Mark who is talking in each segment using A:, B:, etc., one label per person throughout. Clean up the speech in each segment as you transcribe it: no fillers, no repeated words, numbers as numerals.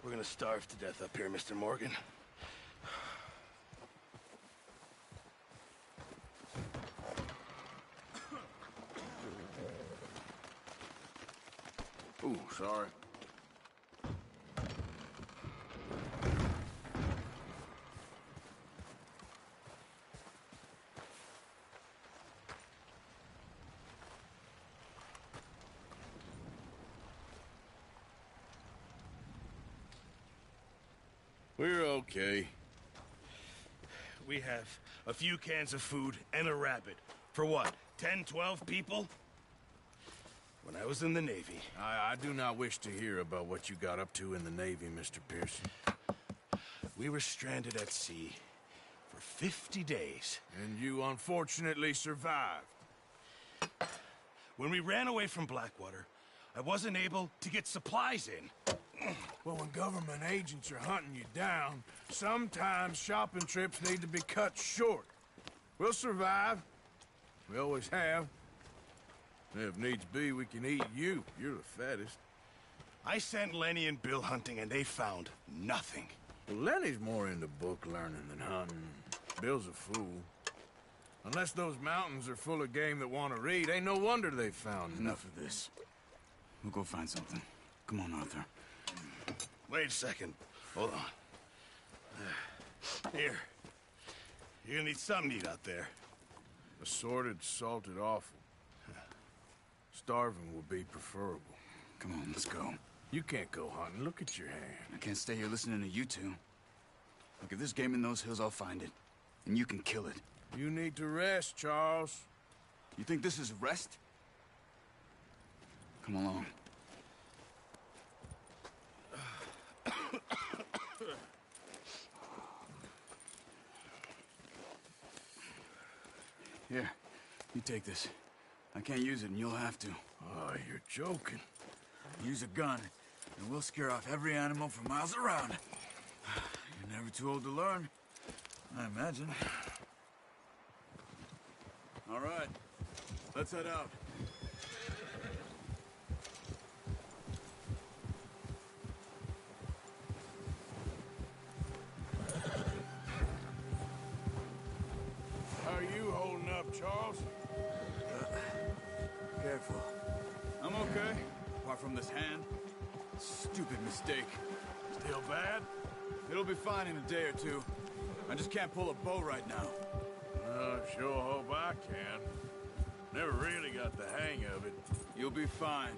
A: We're gonna starve to death up here, Mr. Morgan.
B: Ooh, sorry.
A: We're okay. We have a few cans of food and a rabbit. For what, 10, 12 people? When I was in the Navy...
B: I do not wish to hear about what you got up to in the Navy, Mr. Pearson.
A: We were stranded at sea for 50 days.
B: And you unfortunately survived.
A: When we ran away from Blackwater, I wasn't able to get supplies in.
B: Well, when government agents are hunting you down, sometimes shopping trips need to be cut short. We'll survive. We always have. If needs be, we can eat you. You're the fattest.
A: I sent Lenny and Bill hunting, and they found nothing.
B: Well, Lenny's more into book learning than hunting. Bill's a fool. Unless those mountains are full of game that want to read, ain't no wonder they found
C: Enough of this. We'll go find something. Come on, Arthur.
A: Wait a second. Hold on. Here. You're gonna need something to eat out there.
B: Assorted, salted offal. Starving will be preferable.
C: Come on, let's go.
B: You can't go hunting. Look at your hand.
C: I can't stay here listening to you two. Look, if there's game in those hills, I'll find it. And you can kill it.
B: You need to rest, Charles.
C: You think this is rest? Come along. Here, you take this. I can't use it, and you'll have to.
B: Oh, you're joking.
C: Use a gun, and we'll scare off every animal for miles around. You're never too old to learn, I imagine. All right, let's head out.
B: How are you holding up, Charles?
C: Careful. I'm okay, apart from this hand. Stupid mistake.
B: Still bad?
C: It'll be fine in a day or two. I just can't pull a bow right now.
B: Sure hope I can. Never really got the hang of it.
C: You'll be fine.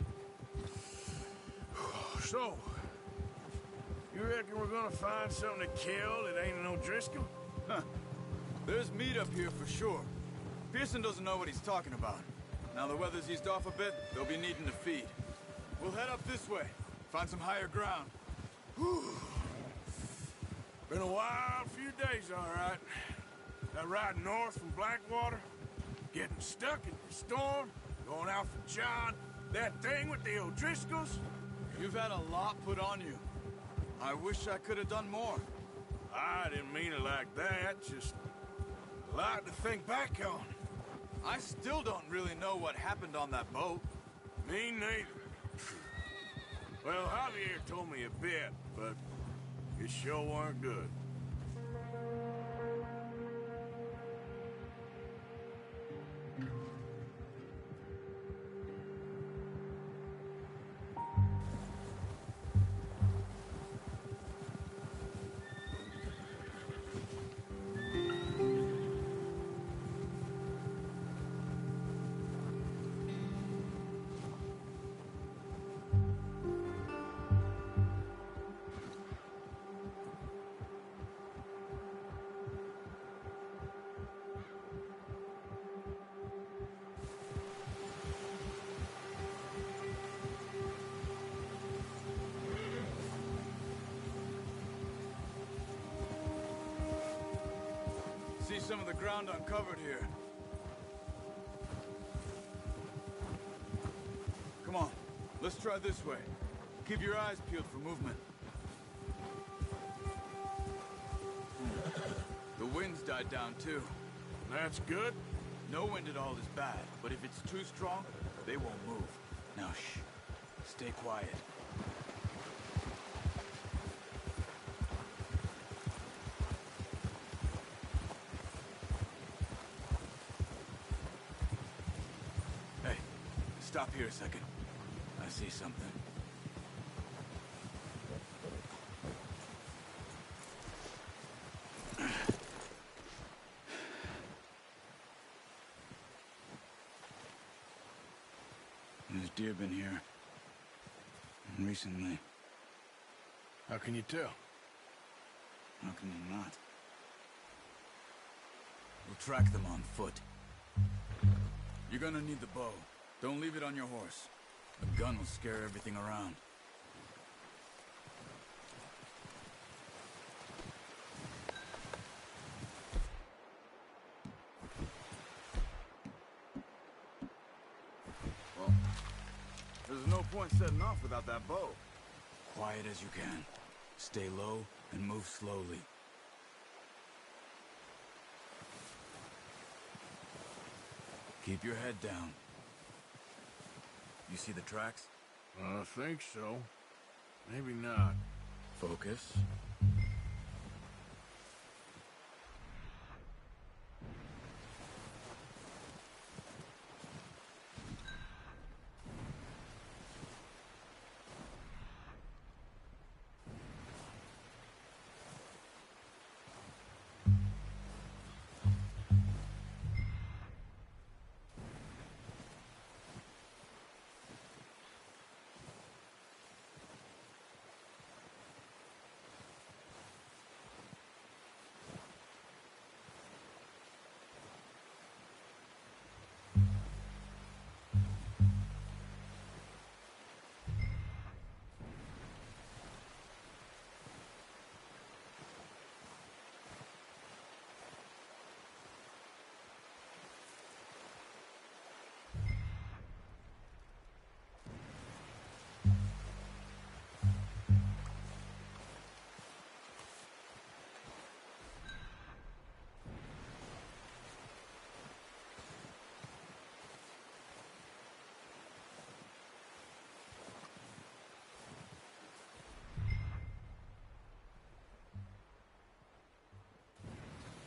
B: So, you reckon we're gonna find something to kill that ain't no Driscoll?
C: Huh. There's meat up here for sure. Pearson doesn't know what he's talking about. Now the weather's eased off a bit, they'll be needing to feed. We'll head up this way, find some higher ground.
B: Whew. Been a wild few days, all right. That ride north from Blackwater, getting stuck in the storm, going out for John, that thing with the O'Driscolls.
C: You've had a lot put on you. I wish I could have done more.
B: I didn't mean it like that, just a lot to think back on.
C: I still don't really know what happened on that boat.
B: Me neither. Well, Javier told me a bit, but it sure weren't good.
C: See some of the ground uncovered here. Come on, let's try this way. Keep your eyes peeled for movement. The wind's died down too.
B: That's good.
C: No wind at all is bad, but if it's too strong, they won't move. Now shh, stay quiet. Stop here a second. I see something. There's deer been here. Recently.
B: How can you tell?
C: How can you not? We'll track them on foot. You're gonna need the bow. Don't leave it on your horse. A gun will scare everything around. Well, there's no point setting off without that bow. Quiet as you can. Stay low and move slowly. Keep your head down. You see the tracks?
B: I think so. Maybe not.
C: Focus.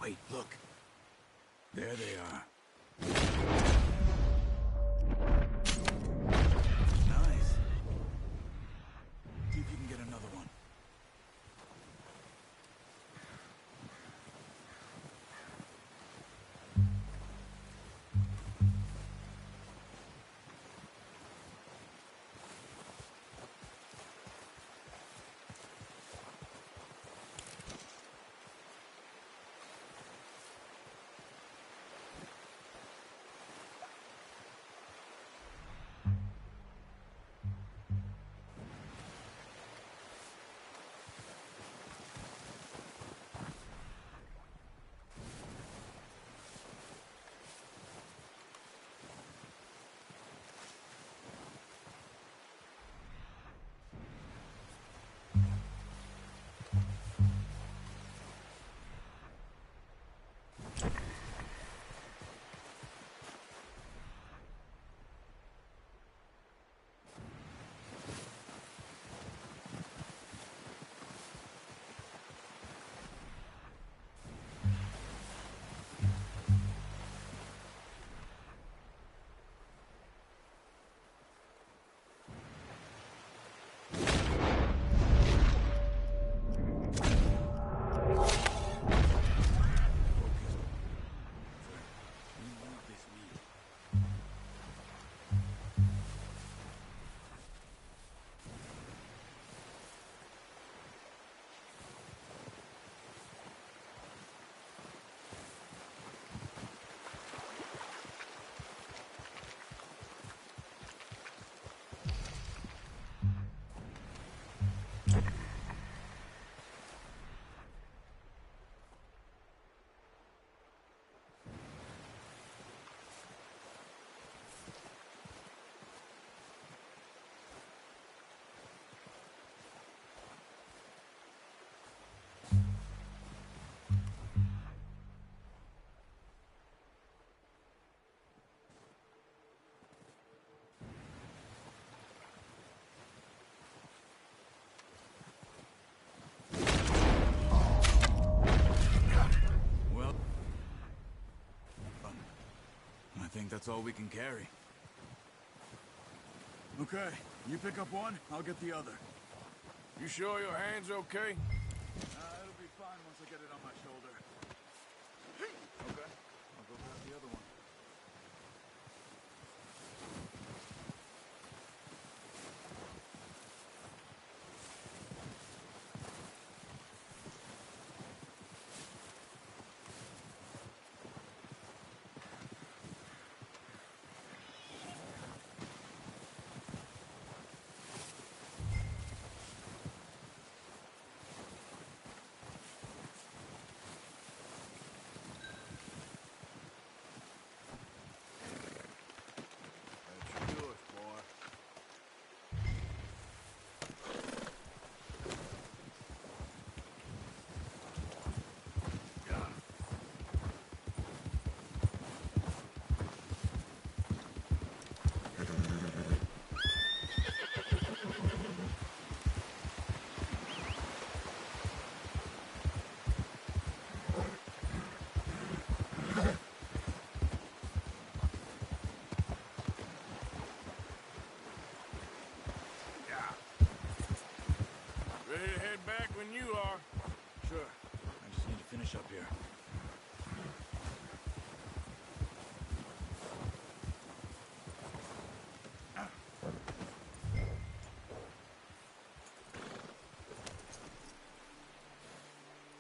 C: Wait, look. There they are. Nice. See if you can get another one. I think that's all we can carry. Okay, you pick up one, I'll get the other.
B: You sure your hand's okay?
C: It'll be fine once I get it on my shoulder. Okay, I'll go grab the other one.
B: That's yours, boy. Yeah. Ready to head back when you are.
C: Sure, I just need to finish up here.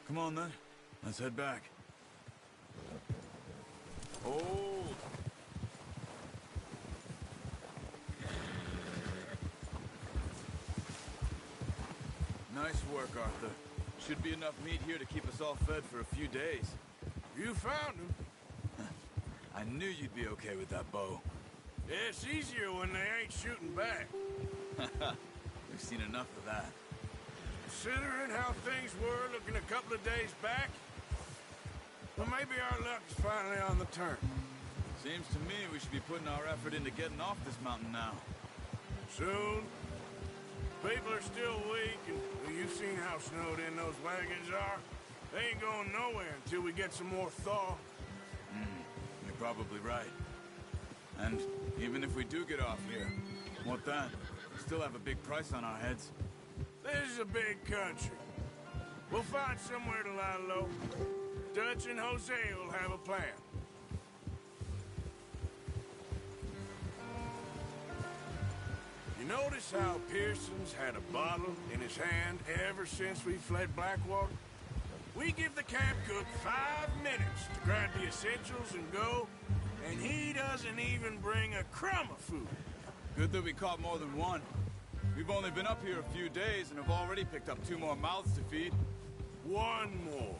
C: Come on then, let's head back. Hold! Nice work, Arthur. Should be enough meat here to keep us all fed for a few days.
B: You found him.
C: I knew you'd be okay with that bow.
B: Yeah, it's easier when they ain't shooting back.
C: We've seen enough of that.
B: Considering how things were looking a couple of days back, well, maybe our luck is finally on the turn.
C: Seems to me we should be putting our effort into getting off this mountain now.
B: Soon. People are still weak, and well, you've seen how snowed in those wagons are. They ain't going nowhere until we get some more thaw.
C: You're probably right. And even if we do get off here, what then? We still have a big price on our heads.
B: This is a big country. We'll find somewhere to lie low. Dutch and Jose will have a plan. You notice how Pearson's had a bottle in his hand ever since we fled Blackwater? We give the camp cook 5 minutes to grab the essentials and go, and he doesn't even bring a crumb of food.
C: Good that we caught more than one. We've only been up here a few days and have already picked up 2 more mouths to feed.
B: One more.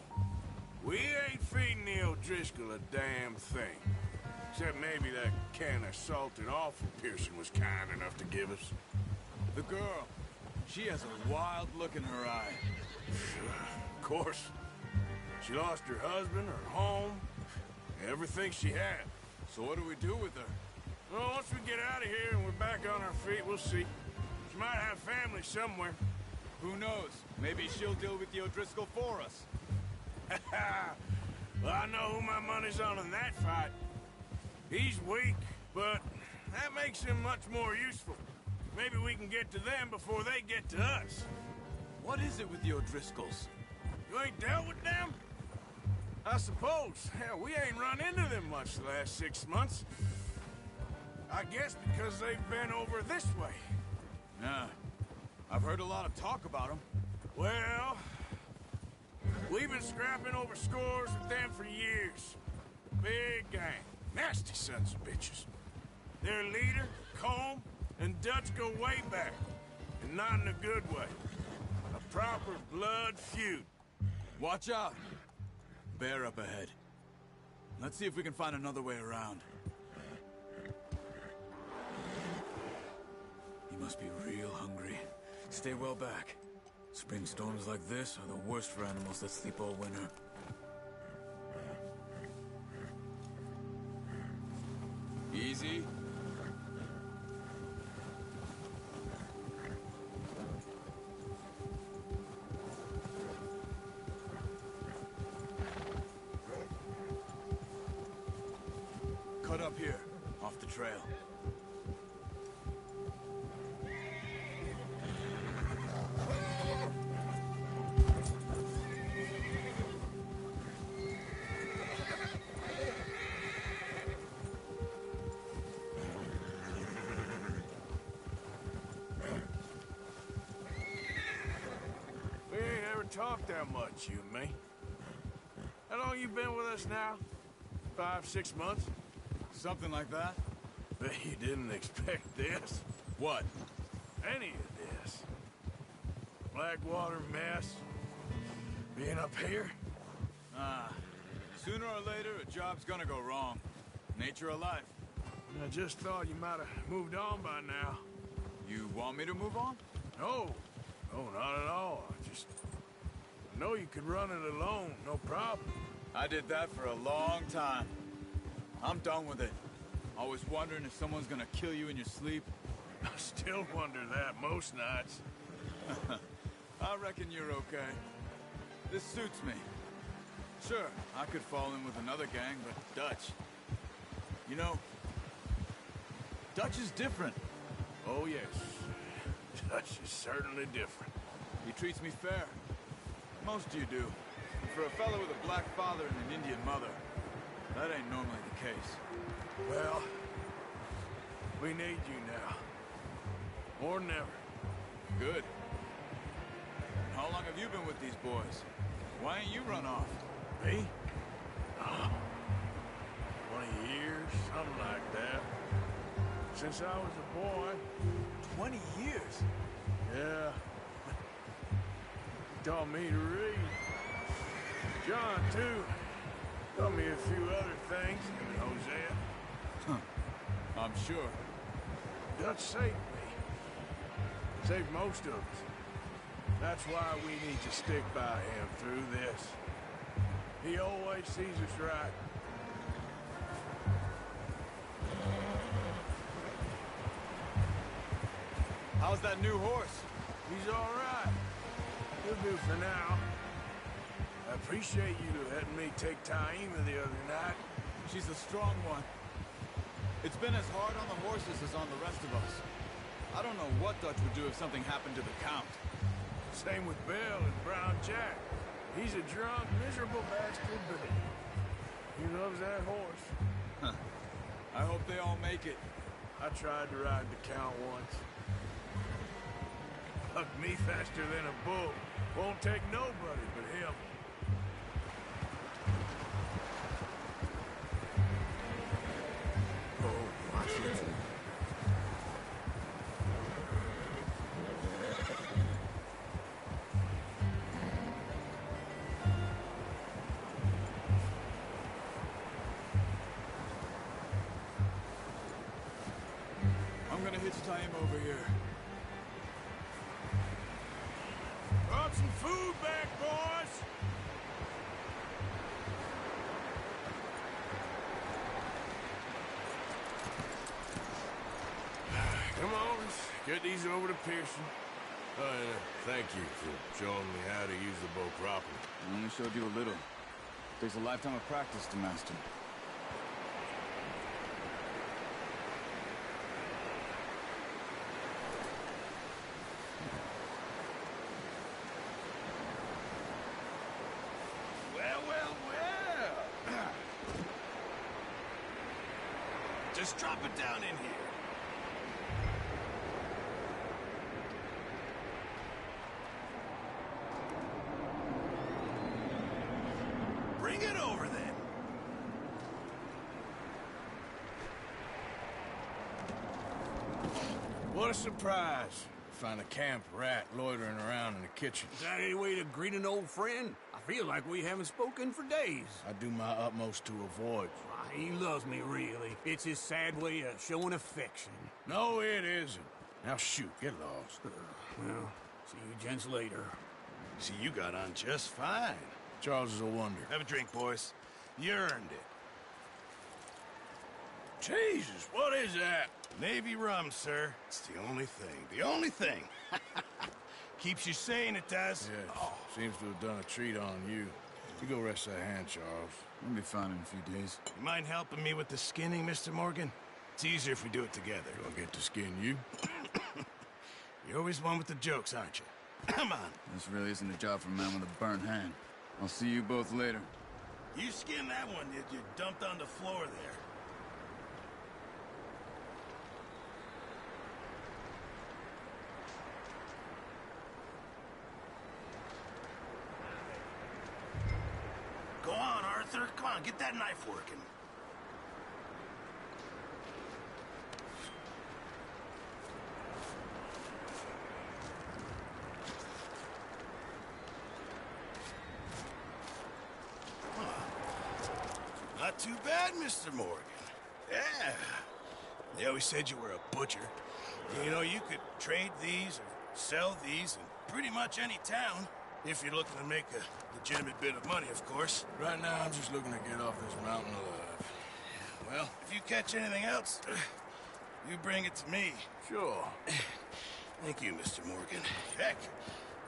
B: We ain't feeding the O'Driscoll a damn thing. Except maybe that can of salted offal Pearson was kind enough to give us.
C: The girl, she has a wild look in her eye.
B: Of course. She lost her husband, her home, everything she had.
C: So what do we do with her?
B: Well, once we get out of here and we're back on our feet, we'll see. She might have family somewhere.
C: Who knows? Maybe she'll deal with the O'Driscoll for us.
B: Well, I know who my money's on in that fight. He's weak, but that makes him much more useful. Maybe we can get to them before they get to us.
C: What is it with the O'Driscolls?
B: You ain't dealt with them? I suppose. Hell, we ain't run into them much the last 6 months. I guess because they've been over this way.
C: Nah. I've heard a lot of talk about them.
B: Well, we've been scrapping over scores with them for years. Big gang. Nasty sons of bitches. Their leader, Combe, and Dutch go way back. And not in a good way. A proper blood feud.
C: Watch out! Bear up ahead. Let's see if we can find another way around. He must be real hungry. Stay well back. Spring storms like this are the worst for animals that sleep all winter. Easy. Cut up here, off the trail.
B: talk that much, you and me. How long you been with us now? 5, 6 months?
C: Something like that?
B: Bet you didn't expect this.
C: What?
B: Any of this. Blackwater mess. Being up here.
C: Sooner or later, a job's gonna go wrong. Nature of life.
B: I just thought you might have moved on by now.
C: You want me to move on?
B: No. No, not at all. I know you could run it alone, no problem.
C: I did that for a long time. I'm done with it. Always wondering if someone's gonna kill you in your sleep.
B: I still wonder that most nights.
C: I reckon you're okay. This suits me. Sure, I could fall in with another gang, but Dutch... You know, Dutch is different.
B: Oh, yes. Dutch is certainly different.
C: He treats me fair. Most of you do. And for a fellow with a black father and an Indian mother, that ain't normally the case.
B: Well, we need you now. More than ever.
C: Good. How long have you been with these boys? Why ain't you run off?
B: Me? Oh, 20 years, something like that. Since I was a boy.
C: 20 years?
B: Yeah. He taught me to read. John, too. Taught me a few other things. And Hosea.
C: I'm sure.
B: Dutch saved me. Saved most of us. That's why we need to stick by him through this. He always sees us right.
C: How's that new horse?
B: He's all right. He'll do for now. I appreciate you letting me take Taima the other night.
C: She's a strong one. It's been as hard on the horses as on the rest of us. I don't know what Dutch would do if something happened to the Count.
B: Same with Bill and Brown Jack. He's a drunk, miserable bastard, but he loves that horse.
C: Huh. I hope they all make it.
B: I tried to ride the Count once. Hucked me faster than a bull. Won't take nobody but him. Oh, watch it.
C: I'm gonna hitch time over here.
B: Brought some food back, boys! Come on, let's get these over to Pearson. Thank you for showing me how to use the bow properly.
C: I only showed you a little. Takes a lifetime of practice to master.
A: Well, well, well. Just drop it down in here. Bring it over then.
B: What a surprise. Find a camp rat loitering around in the kitchen.
D: Is that any way to greet an old friend? I feel like we haven't spoken for days.
B: I do my utmost to avoid.
D: He loves me, really. It's his sad way of showing affection.
B: No, it isn't. Now shoot, get lost.
D: Well, see you gents later.
A: See, you got on just fine.
B: Charles is a wonder.
A: Have a drink, boys. You earned it.
B: Jesus, what is that?
A: Navy rum, sir. It's the only thing. The only thing. Keeps you sane, it does.
B: Yes, seems to have done a treat on you. You go rest that hand, Charles.
C: I'll be fine in a few days.
A: You mind helping me with the skinning, Mr. Morgan? It's easier if we do it together.
B: Do I get to skin you?
A: You're always one with the jokes, aren't you? Come on.
C: This really isn't a job for a man with a burnt hand. I'll see you both later.
A: You skinned that one that you dumped on the floor there. on, get that knife working. Not too bad, Mr. Morgan. Yeah. They always said you were a butcher. You know, you could trade these or sell these in pretty much any town, if you're looking to make a legitimate bit of money, of course.
B: Right now, I'm just looking to get off this mountain alive.
A: Well, if you catch anything else, you bring it to me.
B: Sure.
A: Thank you, Mr. Morgan. Heck,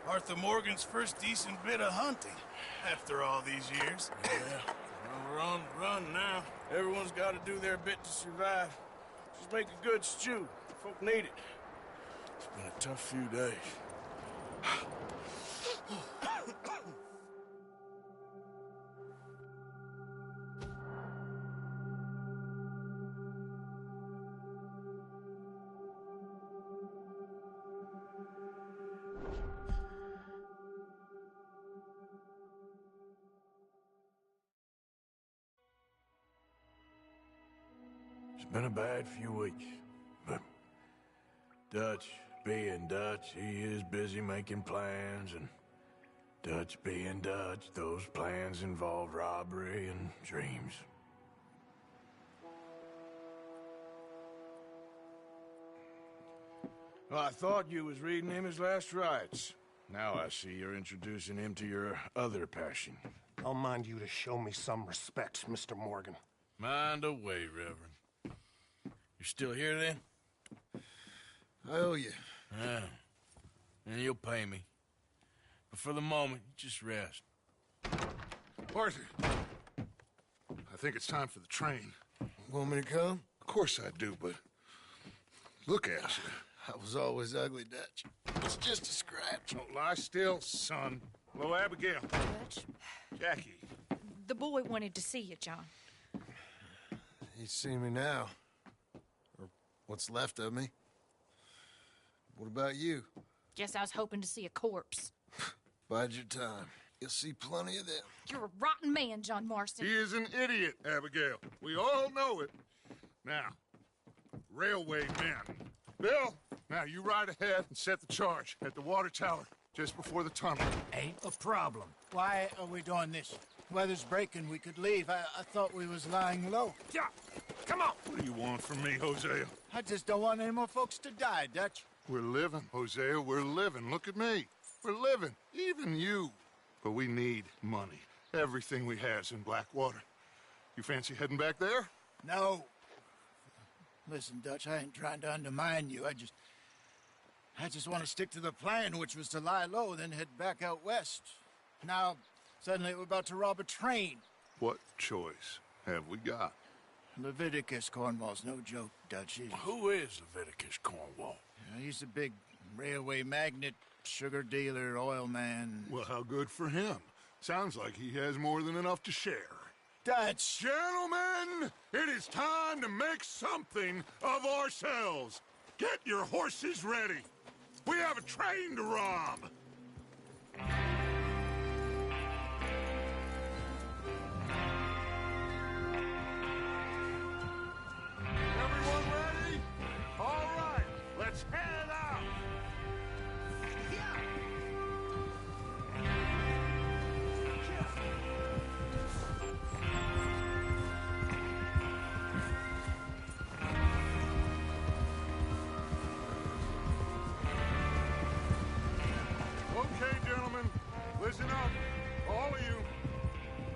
A: Arthur Morgan's first decent bit of hunting after all these years.
B: Yeah. Well, we're on the run now. Everyone's got to do their bit to survive. Just make a good stew. Folk need it. It's been a tough few days. It's been a bad few weeks, but Dutch being Dutch, he is busy making plans, and Dutch being Dutch, those plans involve robbery and dreams. Well, I thought you was reading him his last rites. Now I see you're introducing him to your other passion.
E: I'll mind you to show me some respect, Mr. Morgan.
B: Mind away, Reverend. You still here, then?
A: I owe you.
B: Yeah. And you'll pay me. But for the moment, just rest.
F: Arthur, I think it's time for the train.
A: Want me to come?
F: Of course I do, but look at you.
A: I was always ugly, Dutch. It's just a scratch.
F: Don't lie still, son. Hello, Abigail.
G: Dutch,
F: Jackie.
G: the boy wanted to see you, John.
A: He's seen me now. Or what's left of me. What about you?
G: Guess I was hoping to see a corpse.
A: Bide your time. You'll see plenty of them.
G: You're a rotten man, John Marston.
F: He is an idiot, Abigail. We all know it. Now, railway men. Bill, now you ride ahead and set the charge at the water tower just before the tunnel.
H: Ain't a problem. Why are we doing this? Weather's breaking, we could leave. I thought we was lying low.
F: Yeah, come on. What do you want from me, Hosea?
H: I just don't want any more folks to die, Dutch.
F: We're living, Hosea, we're living. Look at me. We're living. Even you. But we need money. Everything we has in Blackwater. You fancy heading back there?
H: No. Listen, Dutch, I ain't trying to undermine you. I just want to stick to the plan, which was to lie low, then head back out west. Now, suddenly we're about to rob a train.
F: What choice have we got?
H: Leviticus Cornwall's no joke, Dutch.
B: Who is Leviticus Cornwall?
H: He's a big railway magnate, sugar dealer, oil man.
F: Well, how good for him. Sounds like he has more than enough to share.
H: Dutch!
F: Gentlemen, it is time to make something of ourselves. Get your horses ready. We have a train to rob. Everyone ready? All right, let's head out. Okay, gentlemen, listen up, all of you.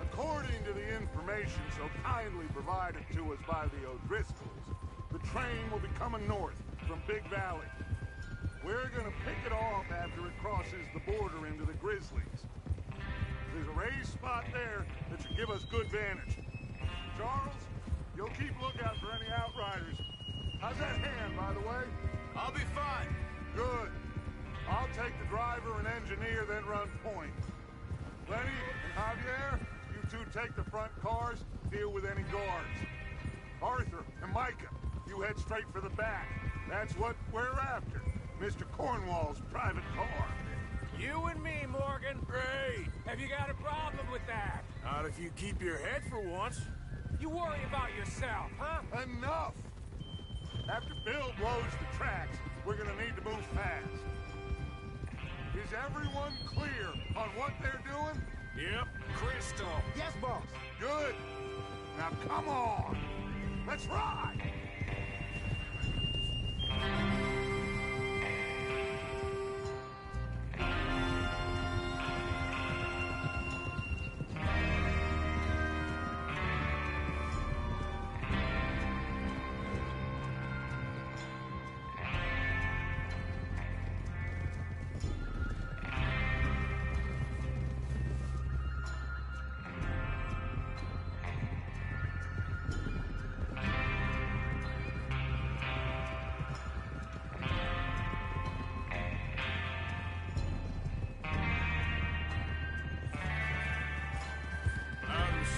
F: According to the information so kindly provided to us by the O'Driscolls, the train will be coming north from Big Valley. We're gonna pick it off after it crosses the border into the Grizzlies. There's a raised spot there that should give us good vantage. Charles, you'll keep lookout for any outriders. How's that hand, by the way?
C: I'll be fine.
F: Good. I'll take the driver and engineer, then run point. Lenny and Javier, you two take the front cars, deal with any guards. Arthur and Micah, you head straight for the back. That's what we're after. Mr. Cornwall's private car.
B: You and me, Morgan. Great.
D: Have you got a problem with that?
B: Not if you keep your head for once.
D: You worry about yourself, huh?
F: Enough! After Bill blows the tracks, we're gonna need to move fast. Is everyone clear on what they're doing?
B: Yep.
D: Crystal.
H: Yes, boss.
F: Good. Now come on. Let's ride.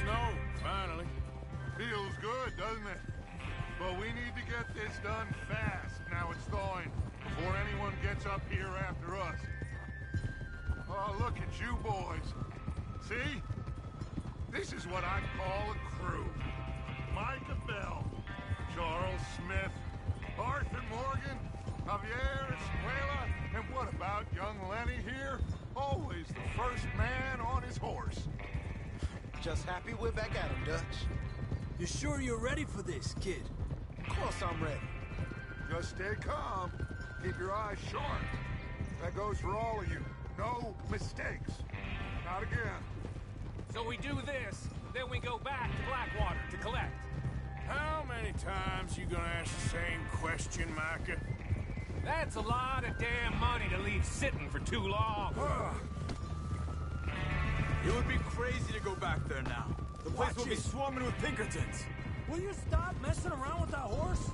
B: Snow, finally.
F: Feels good, doesn't it? But we need to get this done fast now it's thawing, before anyone gets up here after us. Oh, look at you boys. See? This is what I call a crew. Micah Bell, Charles Smith, Arthur Morgan, Javier Escuela, and what about young Lenny here? Always the first man on his horse.
I: Just happy we're back at him, Dutch.
D: You sure you're ready for this, kid?
I: Of course I'm ready.
F: Just stay calm. Keep your eyes sharp. That goes for all of you. No mistakes. Not again.
D: So we do this, then we go back to Blackwater to collect.
B: How many times you gonna ask the same question, Micah?
D: That's a lot of damn money to leave sitting for too long.
C: It would be crazy to go back there now. The place
D: Watch
C: will be
D: it.
C: swarming with Pinkertons.
D: Will you stop messing around with that horse?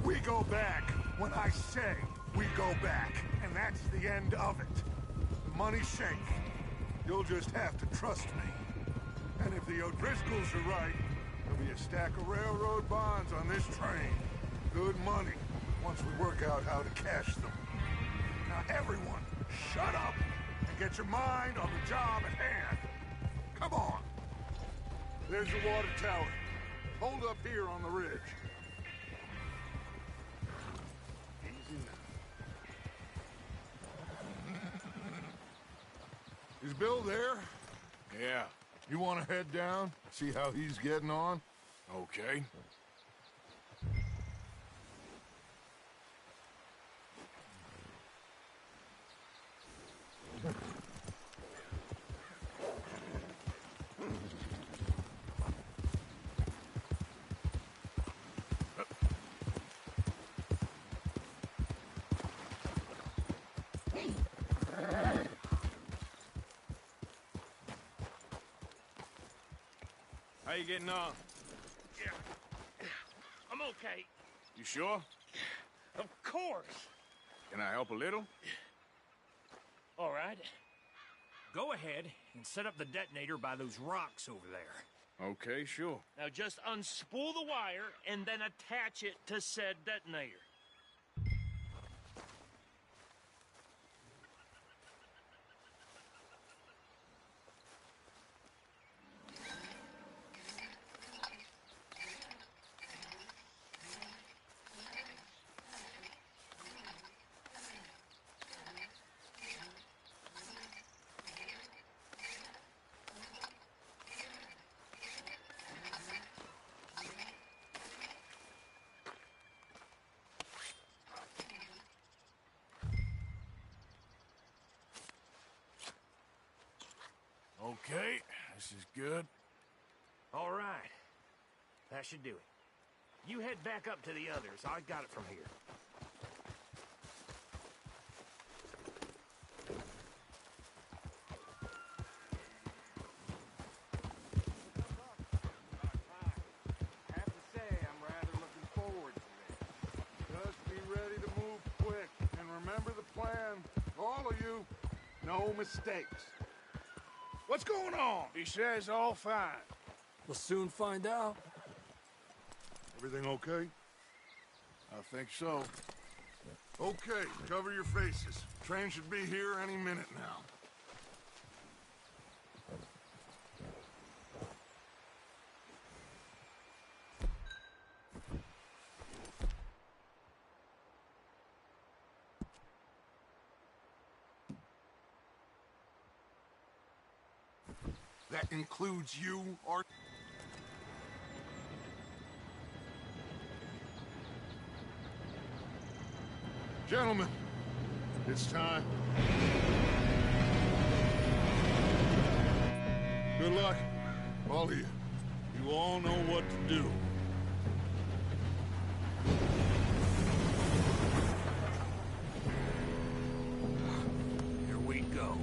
F: We go back when I say we go back. And that's the end of it. The money's safe. You'll just have to trust me. And if the O'Driscolls are right, there'll be a stack of railroad bonds on this train. Good money, once we work out how to cash them. Now everyone, shut up and get your mind on the job at hand. Come on. There's the water tower. Hold up here on the ridge. Easy now. Is Bill there?
B: Yeah.
F: You want to head down, see how he's getting on?
B: Okay. How you getting on?
J: Yeah. I'm okay.
B: You sure?
J: Of course.
B: Can I help a little?
J: All right. Go ahead and set up the detonator by those rocks over there.
B: Okay, sure.
J: Now just unspool the wire and then attach it to said detonator.
B: Okay, this is good.
J: All right. That should do it. You head back up to the others. I got it from here.
F: I have to say, I'm rather looking forward to this. Just be ready to move quick, and remember the plan. All of you, no mistakes. What's going on?
B: He says all fine.
D: We'll soon find out.
F: Everything okay?
B: I think so.
F: Okay, cover your faces. Train should be here any minute now. That includes you, or... Gentlemen, it's time. Good luck, all of you. You all know what to do.
J: Here we go.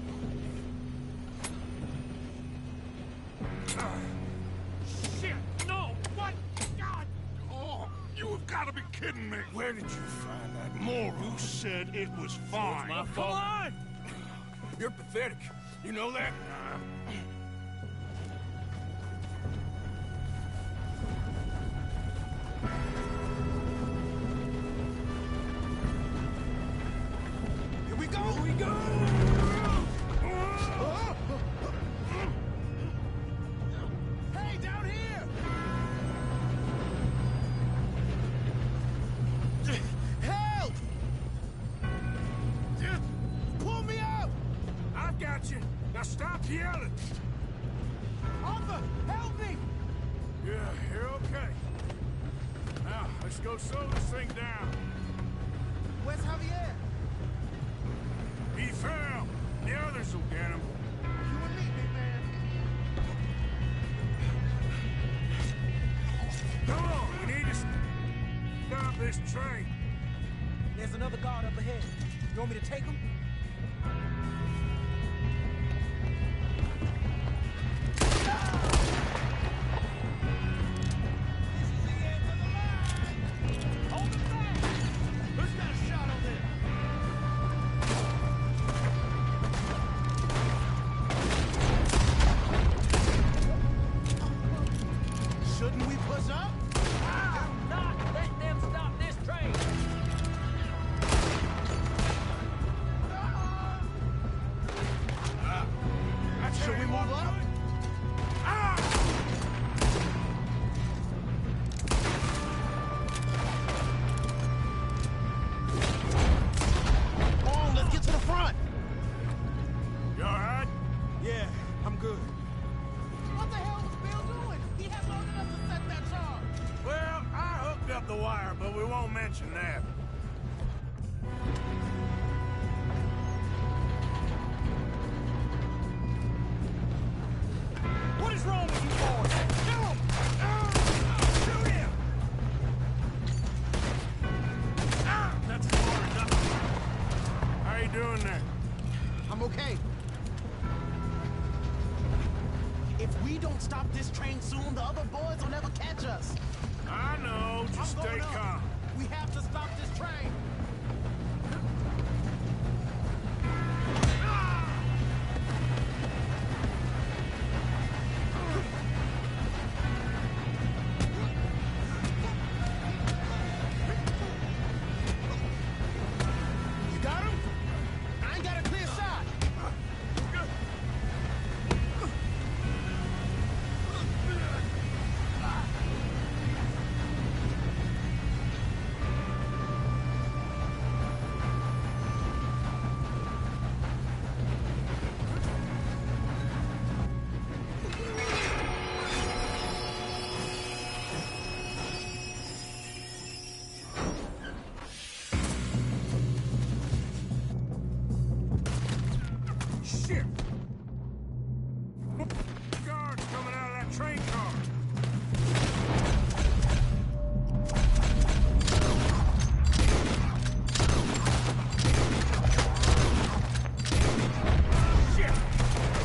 J: Shit! No! What? God!
F: Oh, you have got to be kidding me.
B: Where did you find that
F: Moral, who said it was fine?
B: my fault. Come on! You're pathetic. You know that?
I: Here we go!
B: Here we go!
I: Hey, down here! Help! Pull me out!
B: I've got you. Now stop yelling.
I: Arthur, help me!
B: Yeah, you're okay. Now, let's go slow this thing down.
I: Where's Javier?
B: He fell. The others will get him.
I: You and me, big man.
B: Come on, we need to stop this train.
I: There's another guard up ahead. You want me to take him? Shouldn't we push up?
J: Not let them stop this train!
I: Should we move up? Come on, let's get to the front.
B: You all right?
I: Yeah, I'm good. What the hell was Bill doing? He had long enough to set that charge.
B: Well, I hooked up the wire, but we won't mention that.
I: What is wrong with you boys? Kill him! Shoot him!
B: That's smart enough. How you doing there?
I: I'm okay. If we don't stop this train soon, the other boys will never catch us.
B: I know. Just
I: I'm
B: stay
I: going up.
B: calm.
I: We have to stop this train. You got him? I ain't got a clear shot.
B: Shit! Guards coming out of that train car. Shit!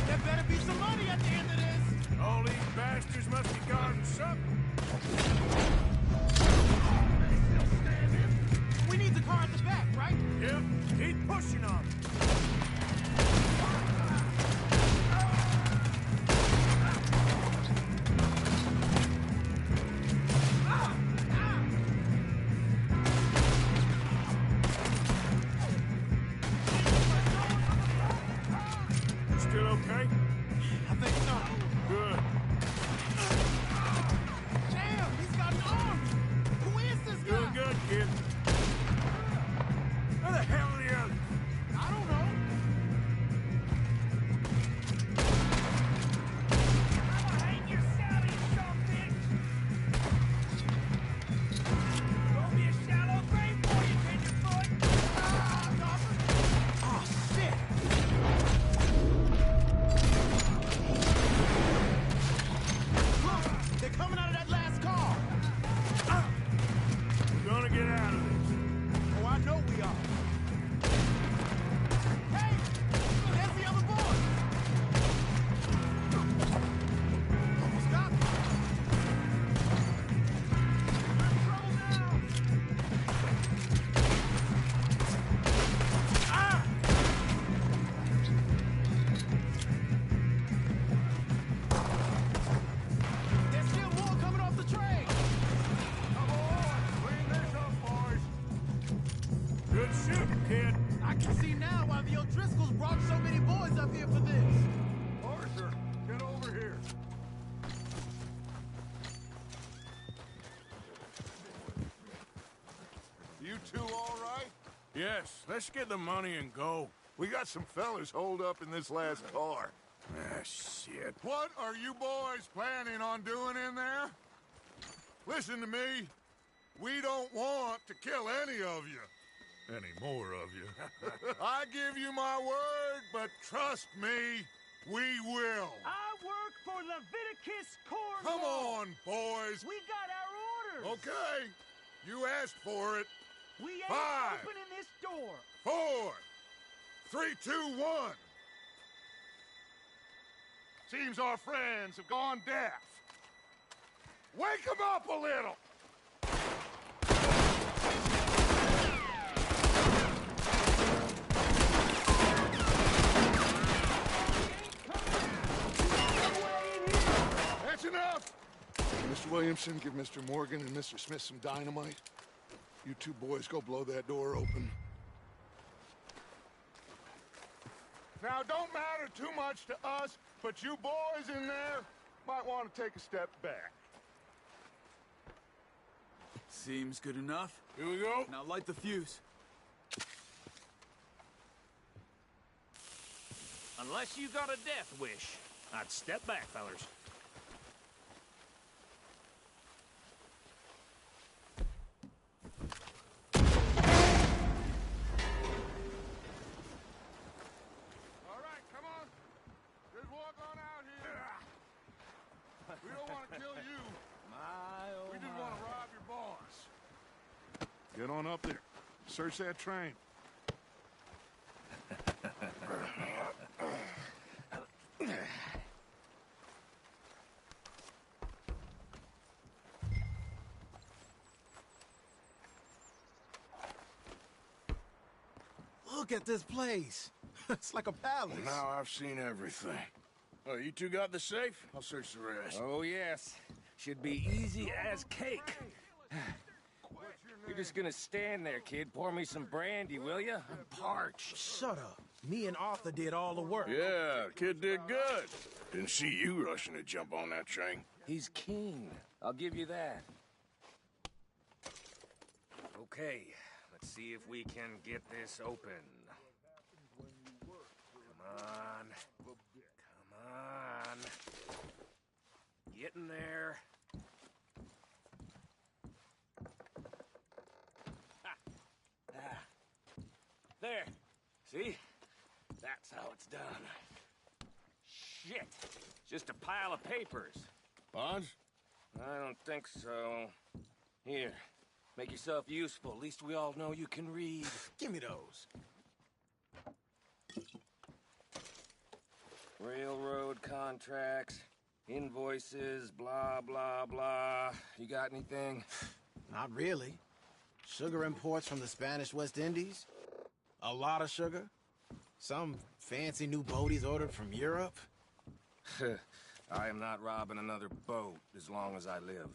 I: There better be some money at the end of this.
B: All these bastards must be guarding something.
I: We need the car at the back, right?
B: Yep, keep pushing on it. Quit shooting, kid.
I: I can see now why the O'Driscolls brought so many boys up here for this.
F: Arthur, get over here. You two all right?
B: Yes, let's get the money and go.
F: We got some fellas holed up in this last car.
B: Ah, shit.
F: What are you boys planning on doing in there? Listen to me. We don't want to kill any of you. Any more of you. I give you my word, but trust me, we will.
J: I work for Leviticus Corps.
F: Come on, boys.
J: We got our orders.
F: Okay. You asked for it.
J: We ain't
F: 5,
J: opening this door.
F: 4, 3, 2, 1. Seems our friends have gone deaf. Wake them up a little. That's enough. Mr. Williamson, give Mr. Morgan and Mr. Smith some dynamite. You two boys go blow that door open. Now, don't matter too much to us, but you boys in there might want to take a step back.
C: Seems good enough.
B: Here we go.
C: Now light the fuse.
J: Unless you got a death wish, I'd step back, fellers.
F: All right, come on. Just walk on out here. We don't want to kill you. We just want to rob your boss. Get on up there. Search that train.
I: Look at this place. It's like a palace.
B: Now I've seen everything. Oh, you two got the safe? I'll search the rest.
D: Oh, yes. Should be easy as cake. You're just gonna stand there, kid. Pour me some brandy, will you? I'm parched.
I: Shut up. Me and Arthur did all the work.
B: Yeah, kid did good. Didn't see you rushing to jump on that train.
D: He's keen. I'll give you that. Okay, let's see if we can get this open. Come on. Come on. Get in there. There. See? That's how it's done. Shit. Just a pile of papers.
B: Bonds?
D: I don't think so. Here. Make yourself useful. At least we all know you can read.
I: Give me those.
D: Railroad contracts, invoices, blah, blah, blah. You got anything?
I: Not really. Sugar imports from the Spanish West Indies. A lot of sugar. Some fancy new boat he's ordered from Europe.
D: I am not robbing another boat as long as I live.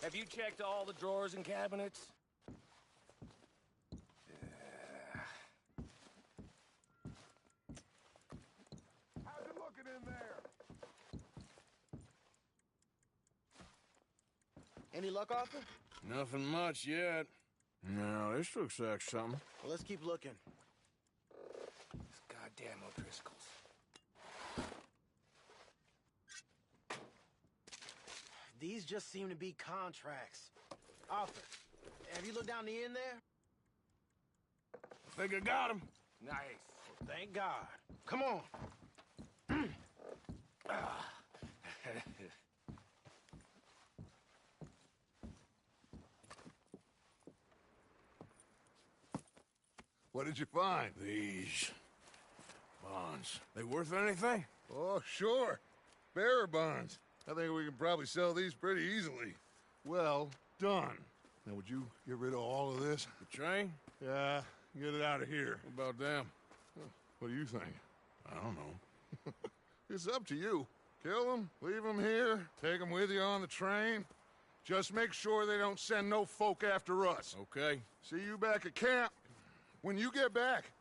D: Have you checked all the drawers and cabinets?
F: How's it looking in there?
I: Any luck, Arthur?
B: Nothing much yet. No, this looks like something.
I: Well, let's keep looking.
D: These goddamn O'Driscolls.
I: These just seem to be contracts. Arthur, have you looked down the end there?
B: I think I got him.
D: Nice.
I: Well, thank God. Come on.
F: What did you find?
B: These bonds. They worth anything?
F: Oh, sure. Bearer bonds. I think we can probably sell these pretty easily. Well done. Now, would you get rid of all of this?
B: The train?
F: Yeah, get it out of here.
B: What about them?
F: What do you think?
B: I don't know.
F: It's up to you. Kill them, leave them here, take them with you on the train. Just make sure they don't send no folk after us.
B: Okay.
F: See you back at camp. When you get back,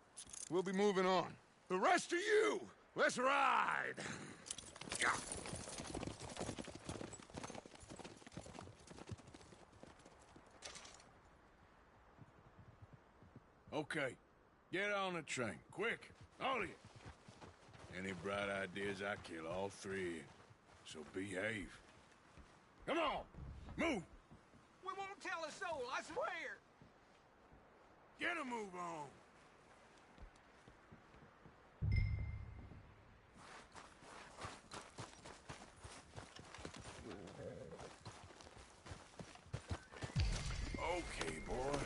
F: we'll be moving on. The rest of you, let's ride!
B: Okay. Get on the train. Quick. All of you. Any bright ideas, I kill all three of you. So behave. Come on! Move!
D: We won't tell a soul, I swear!
B: Get a move on! Okay, boy.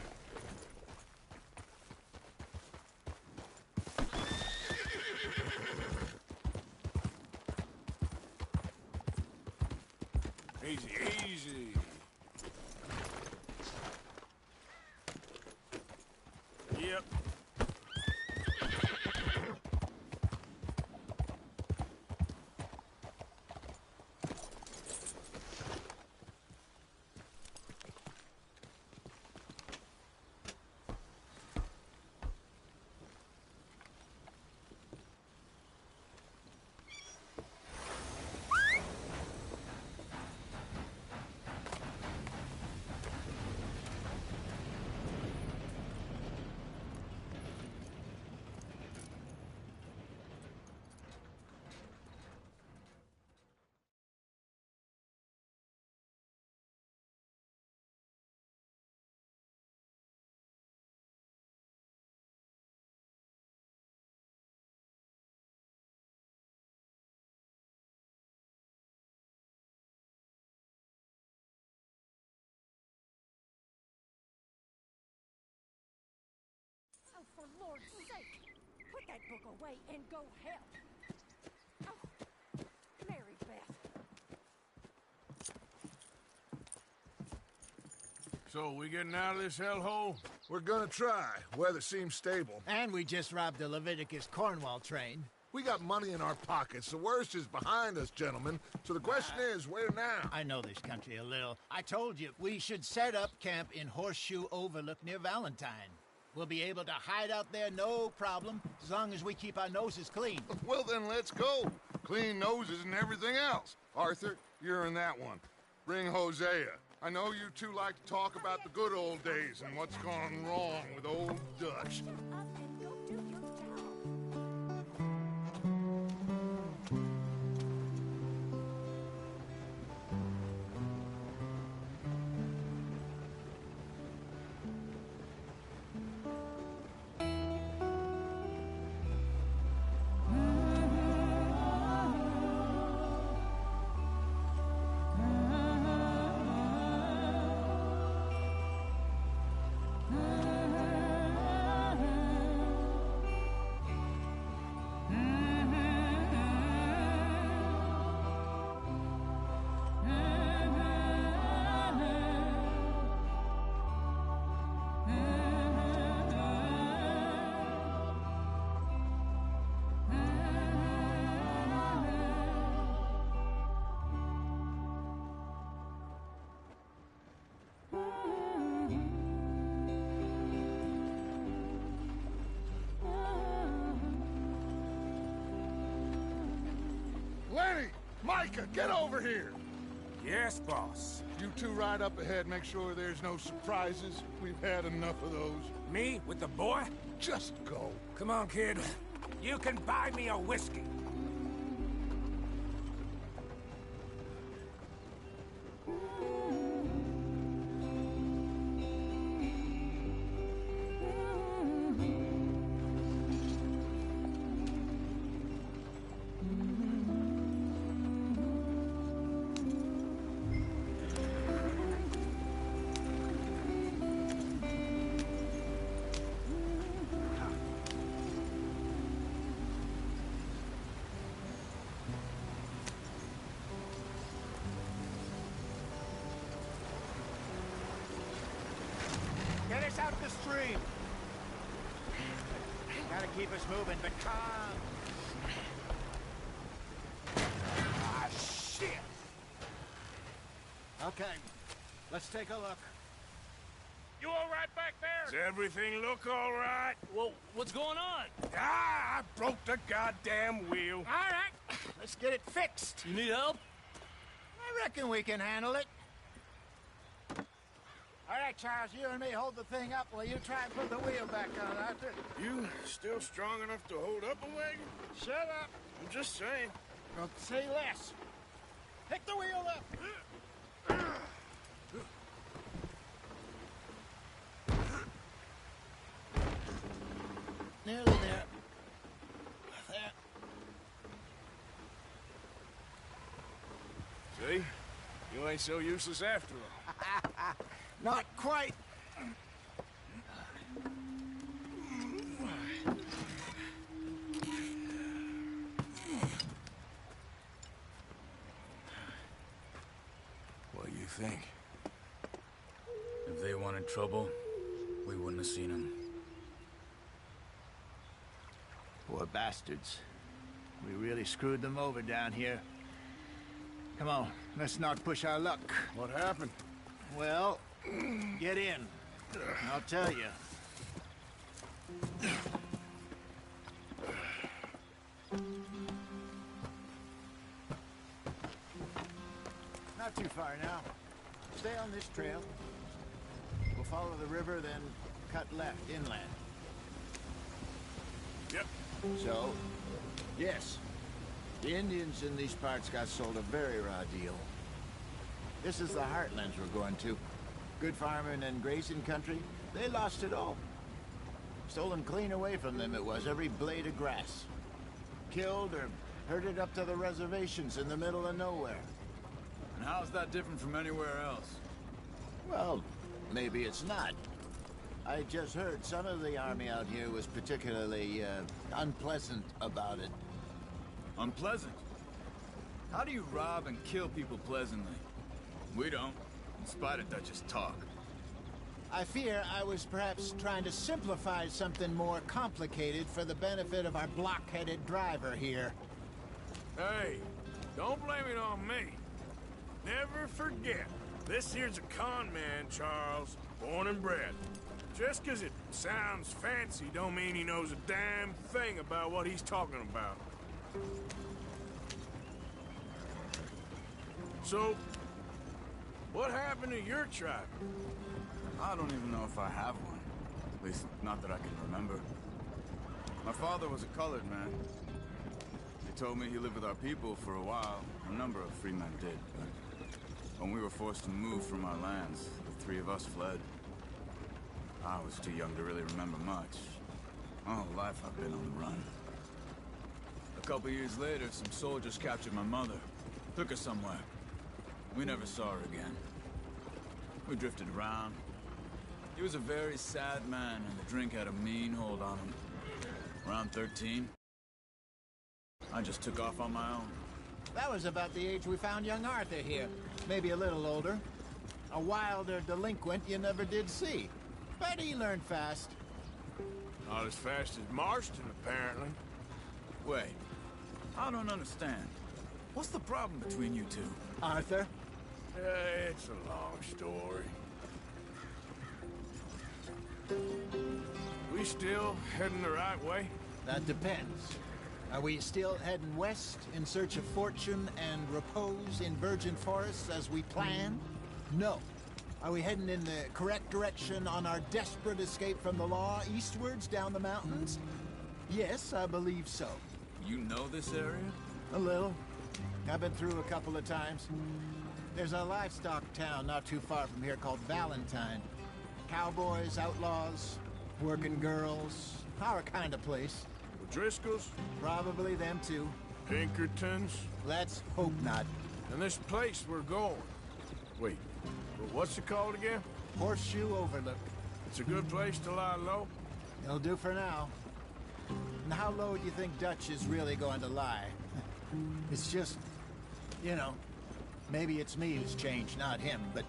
B: Easy, easy. Yep.
K: Oh, for Lord's sake, put that book away and go help. Oh, Mary Beth.
B: So, we getting out of this hellhole?
F: We're gonna try. Weather seems stable.
H: And we just robbed the Leviticus Cornwall train.
F: We got money in our pockets. The worst is behind us, gentlemen. So the question is, where now?
H: I know this country a little. I told you, we should set up camp in Horseshoe Overlook near Valentine. We'll be able to hide out there, no problem, as long as we keep our noses clean.
F: Well, then let's go. Clean noses and everything else. Arthur, you're in that one. Bring Hosea. I know you two like to talk about the good old days and what's gone wrong with old Dutch.
K: Shut up and go do your job.
F: Lenny! Micah, get over here!
J: Yes, boss.
F: You two ride up ahead, make sure there's no surprises. We've had enough of those.
J: Me with the boy?
F: Just go.
J: Come on, kid. You can buy me a whiskey.
H: Get us out the stream. Gotta keep us moving, but calm.
J: Ah, shit!
H: Okay. Let's take a look.
J: You all right back there?
B: Does everything look all right?
J: Well, what's going on?
B: Ah, I broke the goddamn wheel.
H: All right, let's get it fixed.
J: You need help?
H: I reckon we can handle it. All right, Charles, you and me hold the thing up while you try and put the wheel back on, Arthur.
B: You still strong enough to hold up a wagon?
H: Shut up.
B: I'm just saying.
H: Well, say less. Pick the wheel up. Nearly there. There.
B: See? You ain't so useless after all.
H: Not quite.
B: What do you think?
C: If they wanted trouble, we wouldn't have seen them.
H: Poor bastards. We really screwed them over down here. Come on, let's not push our luck.
B: What happened?
H: Well, get in. I'll tell you. Not too far now. Stay on this trail. We'll follow the river, then cut left inland.
B: Yep.
H: So, yes, the Indians in these parts got sold a very raw deal. This is the heartlands we're going to. Good farming and grazing country, they lost it all. Stolen clean away from them it was, every blade of grass. Killed or herded up to the reservations in the middle of nowhere.
C: And how's that different from anywhere else?
H: Well, maybe it's not. I just heard some of the army out here was particularly, unpleasant about it.
C: Unpleasant? How do you rob and kill people pleasantly? We don't, in spite of Dutch's talk.
H: I fear I was perhaps trying to simplify something more complicated for the benefit of our block-headed driver here.
B: Hey, don't blame it on me. Never forget, this here's a con man, Charles, born and bred. Just 'cause it sounds fancy don't mean he knows a damn thing about what he's talking about. So, what happened to your tribe?
C: I don't even know if I have one. At least, not that I can remember. My father was a colored man. He told me he lived with our people for a while. A number of free men did, but when we were forced to move from our lands, the three of us fled. I was too young to really remember much. My whole life I've been on the run. A couple years later, some soldiers captured my mother. Took her somewhere. We never saw her again. We drifted around. He was a very sad man, and the drink had a mean hold on him. Around 13, I just took off on my own.
H: That was about the age we found young Arthur here. Maybe a little older. A wilder delinquent you never did see. But he learned fast.
B: Not as fast as Marston, apparently.
C: Wait, I don't understand. What's the problem between you two?
H: Arthur?
B: It's a long story. We still heading the right way?
H: That depends. Are we still heading west in search of fortune and repose in virgin forests as we planned? No. Are we heading in the correct direction on our desperate escape from the law eastwards down the mountains? Yes, I believe so.
C: You know this area?
H: A little. I've been through a couple of times. There's a livestock town not too far from here called Valentine. Cowboys, outlaws, working girls, our kind of place.
B: Driscoll's?
H: Probably them too.
B: Pinkertons?
H: Let's hope not.
B: And this place we're going. Wait, what's it called again?
H: Horseshoe Overlook.
B: It's a good place to lie low?
H: It'll do for now. And how low do you think Dutch is really going to lie? It's just, you know, maybe it's me who's changed, not him, but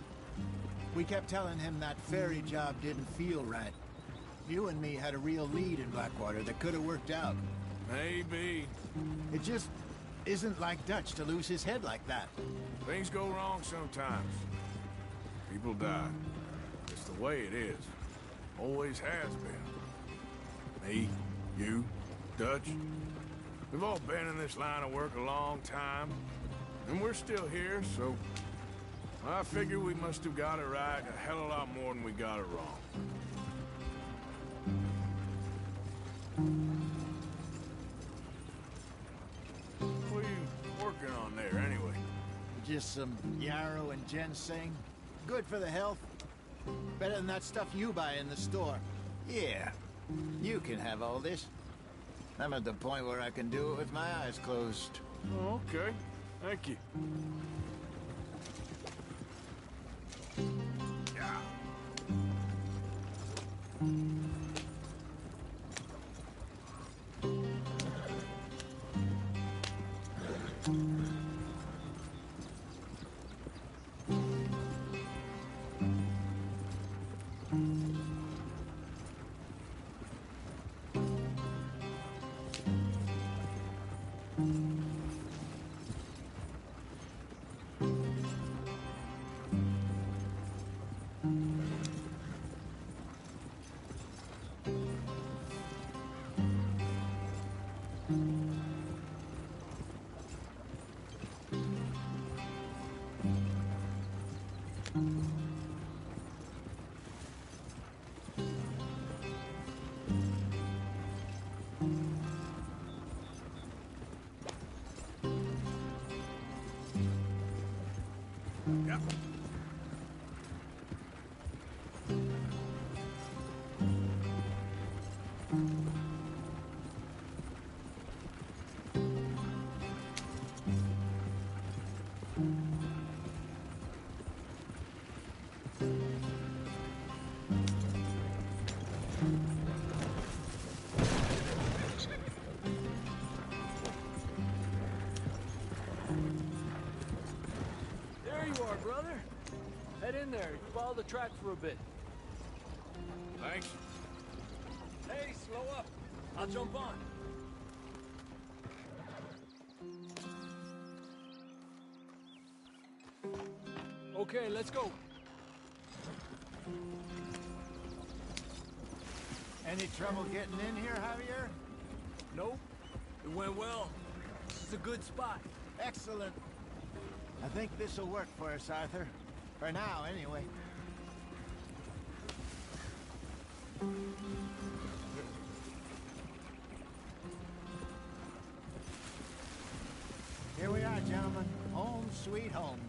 H: we kept telling him that ferry job didn't feel right. You and me had a real lead in Blackwater that could have worked out.
B: Maybe.
H: It just isn't like Dutch to lose his head like that.
B: Things go wrong sometimes. People die. It's the way it is. Always has been. Me, you, Dutch. We've all been in this line of work a long time. And we're still here, so... I figure we must have got it right a hell of a lot more than we got it wrong. What are you working on there, anyway?
H: Just some yarrow and ginseng. Good for the health. Better than that stuff you buy in the store. Yeah, you can have all this. I'm at the point where I can do it with my eyes closed.
B: Oh, okay. Thank you. Yeah. Yep.
L: Brother, head in there. Follow the track for a bit.
B: Thanks.
L: Hey, slow up. I'll jump on. Okay, let's go.
H: Any trouble getting in here, Javier?
L: Nope. It went well. This is a good spot.
H: Excellent. I think this'll work for us, Arthur. For now, anyway. Here we are, gentlemen. Home sweet home.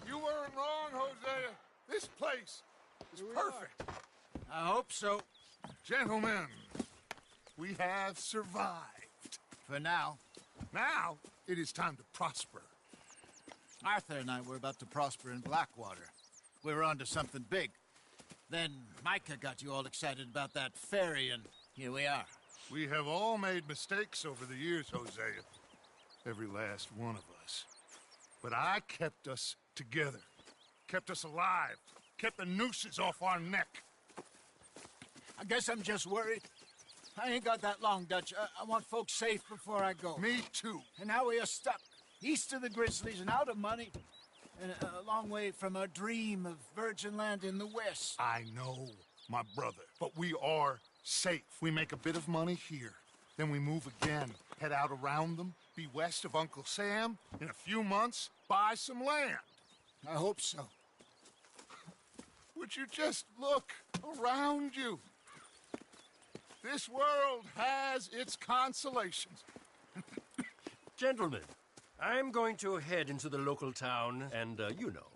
F: You weren't wrong, Hosea. This place is perfect.
H: I hope so.
F: Gentlemen, we have survived.
H: For now.
F: Now, it is time to prosper.
H: Arthur and I were about to prosper in Blackwater. We were onto something big. Then Micah got you all excited about that ferry, and here we are.
F: We have all made mistakes over the years, Hosea. Every last one of us. But I kept us together. Kept us alive. Kept the nooses off our neck.
H: I guess I'm just worried. I ain't got that long, Dutch. I want folks safe before I go.
F: Me too.
H: And now we are stuck, east of the Grizzlies and out of money, and a long way from our dream of virgin land in the west.
F: I know, my brother, but we are safe. We make a bit of money here, then we move again, head out around them, be west of Uncle Sam, in a few months, buy some land.
H: I hope so.
F: Would you just look around you? This world has its consolations.
J: Gentlemen, I'm going to head into the local town and, you know,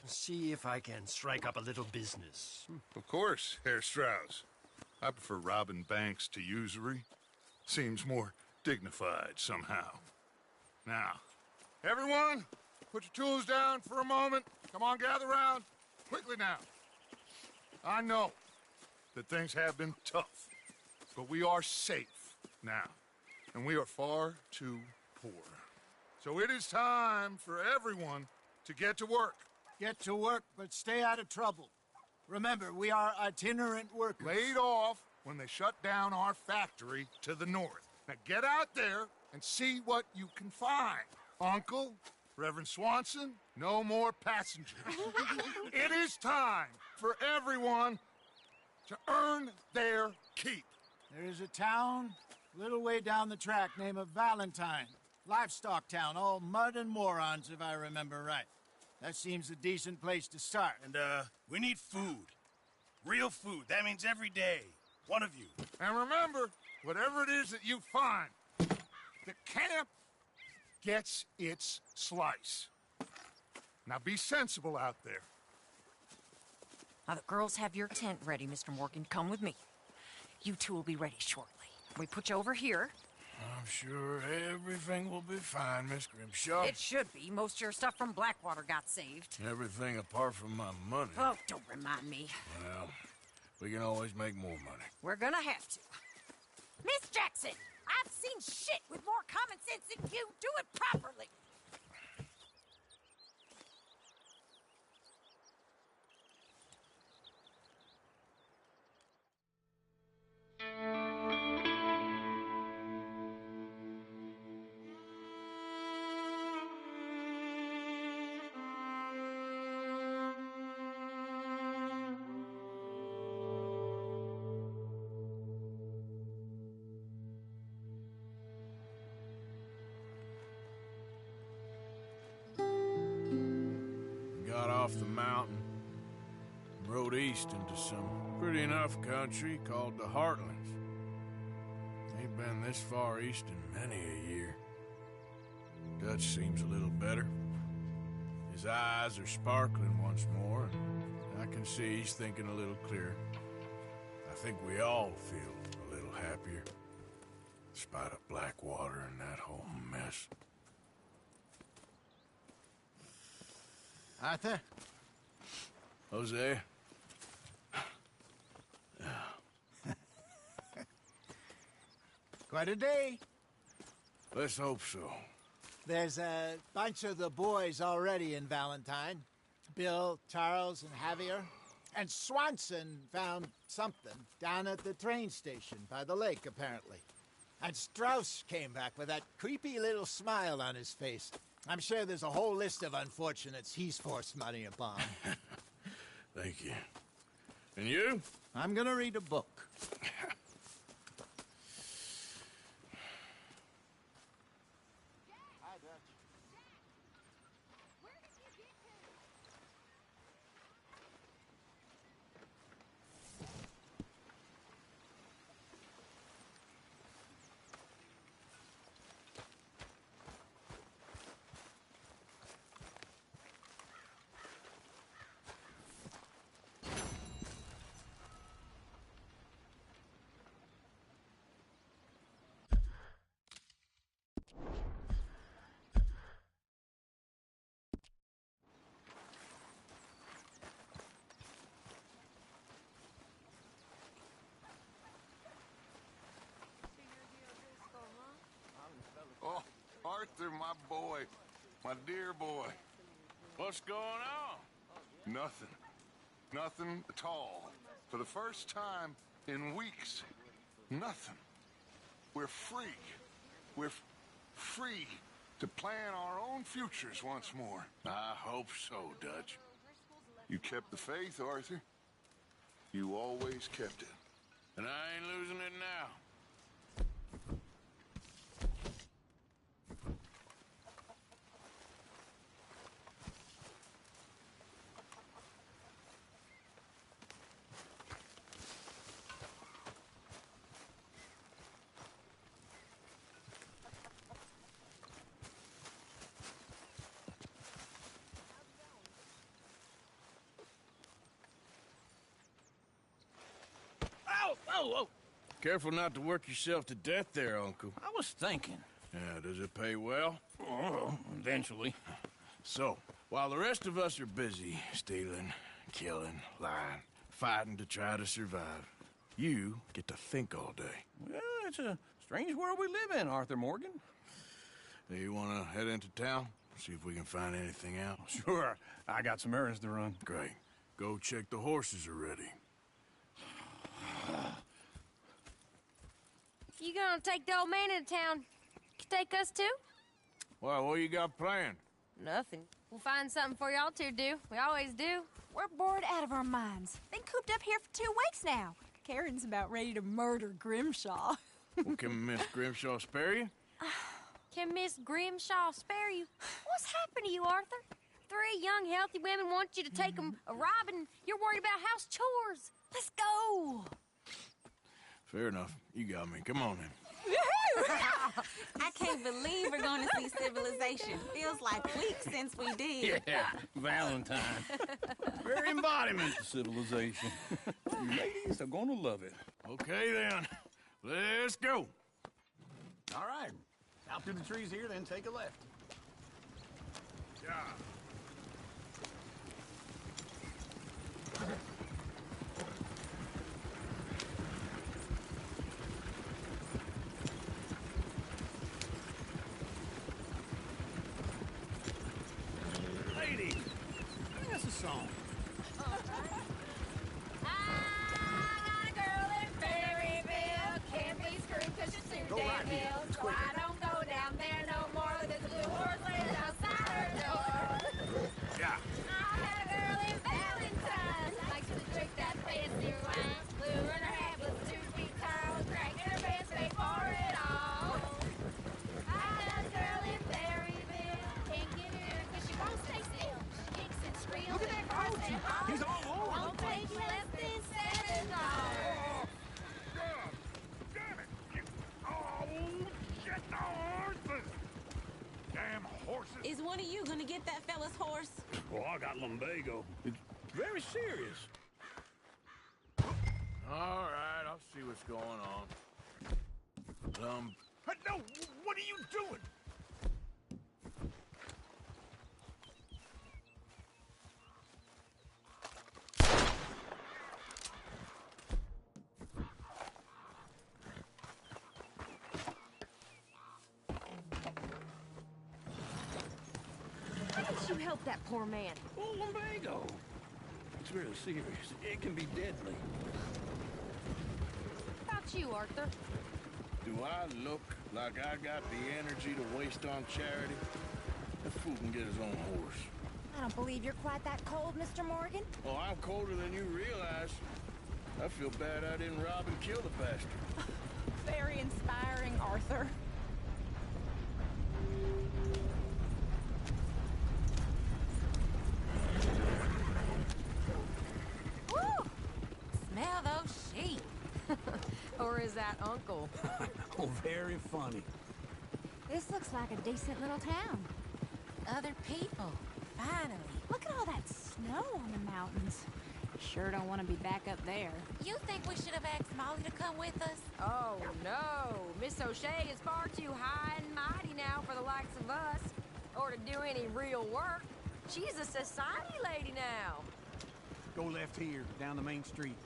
J: see if I can strike up a little business.
F: Of course, Herr Strauss. I prefer robbing banks to usury. Seems more dignified somehow. Now, everyone, put your tools down for a moment. Come on, gather round. Quickly now. I know that things have been tough. But we are safe now, and we are far too poor. So it is time for everyone to get to work.
H: Get to work, but stay out of trouble. Remember, we are itinerant workers.
F: Laid off when they shut down our factory to the north. Now get out there and see what you can find. Uncle, Reverend Swanson, no more passengers. It is time for everyone to earn their keep.
H: There is a town a little way down the track named Valentine. Livestock town, all mud and morons, if I remember right. That seems a decent place to start.
A: And, we need food. Real food. That means every day. One of you.
F: And remember, whatever it is that you find, the camp gets its slice. Now be sensible out there.
K: Now, the girls have your tent ready, Mr. Morgan. Come with me. You two will be ready shortly. We put you over here.
B: I'm sure everything will be fine, Miss Grimshaw.
K: It should be. Most of your stuff from Blackwater got saved.
B: Everything apart from my money.
K: Oh, don't remind me.
B: Well, we can always make more money.
K: We're gonna have to. Miss Jackson, I've seen shit with more common sense than you. Do it properly.
B: Got off the mountain, rode east into some pretty enough country called the Heartlands. Ain't been this far east in many a year. Dutch seems a little better. His eyes are sparkling once more, and I can see he's thinking a little clearer. I think we all feel a little happier, in spite of Blackwater and that whole mess.
H: Arthur?
B: Jose?
H: Quite a day.
B: Let's hope so.
H: There's a bunch of the boys already in Valentine. Bill, Charles, and Javier. And Swanson found something down at the train station by the lake, apparently. And Strauss came back with that creepy little smile on his face. I'm sure there's a whole list of unfortunates he's forced money upon.
B: Thank you. And you?
H: I'm gonna read a book.
F: Oh, Arthur, my boy. My dear boy.
B: What's going on?
F: Nothing. Nothing at all. For the first time in weeks. Nothing. We're free. We're free to plan our own futures once more.
B: I hope so, Dutch.
F: You kept the faith, Arthur. You always kept it.
B: And I ain't losing it now.
L: Whoa!
B: Careful not to work yourself to death there, Uncle.
L: I was thinking.
B: Yeah, does it pay well?
L: Oh, eventually.
B: So, while the rest of us are busy stealing, killing, lying, fighting to try to survive, you get to think all day.
L: Well, it's a strange world we live in, Arthur Morgan.
B: Hey, you want to head into town? See if we can find anything out?
L: Sure. I got some errands to run.
B: Great. Go check the horses are ready.
M: You gonna take the old man into town? Take us too?
B: Well, what you got planned?
M: Nothing. We'll find something for y'all to do. We always do.
K: We're bored out of our minds. Been cooped up here for 2 weeks now. Karen's about ready to murder Grimshaw.
B: Well, can Miss Grimshaw spare you?
M: Can Miss Grimshaw spare you? What's happened to you, Arthur? 3 young, healthy women want you to take them a robbing. You're worried about house chores. Let's go.
B: Fair enough. You got me. Come on, then.
N: I can't believe we're going to see civilization. Feels like weeks since we did.
O: Yeah, Valentine. Very embodiment of civilization. You ladies are gonna love it.
B: Okay, then. Let's go.
O: All right. Out through the trees here, then take a left.
B: Yeah.
O: Lady, sing us a song.
K: Go right here. It's quicker. I don't go down there no more. There's a blue horse laying outside her door.
B: Yeah.
K: I had a girl in Valentine's. Likes to drink that fancy wine. Blue in her hat was 2 feet tall. Cracking her pants, paid for it all. I had a girl in Berryville. Can't get her 'cause she won't stay still. She kicks and screams.
O: Look at that coach. He's all over.
K: Won't take less than $7.
N: Is one of you gonna get that fella's horse?
O: Well, I got lumbago. It's very serious.
B: All right, I'll see what's going on.
F: No, what are you doing?
M: Why didn't you help that poor man?
O: Oh, lumbago. It's very serious. It can be deadly.
M: How about you, Arthur?
B: Do I look like I got the energy to waste on charity? That fool can get his own horse.
K: I don't believe you're quite that cold, Mr. Morgan.
B: Oh, I'm colder than you realize. I feel bad I didn't rob and kill the bastard.
K: Very inspiring, Arthur.
M: Woo! Smell those sheep. Or is that Uncle?
O: Oh, very funny.
K: This looks like a decent little town.
M: Other people. Finally.
K: Look at all that snow on the mountains. Sure don't want to be back up there.
M: You think we should have asked Molly to come with us? Oh, no. Miss O'Shea is far too high and mighty now for the likes of us. Or to do any real work. She's a society lady now.
O: Go left here, down the main street.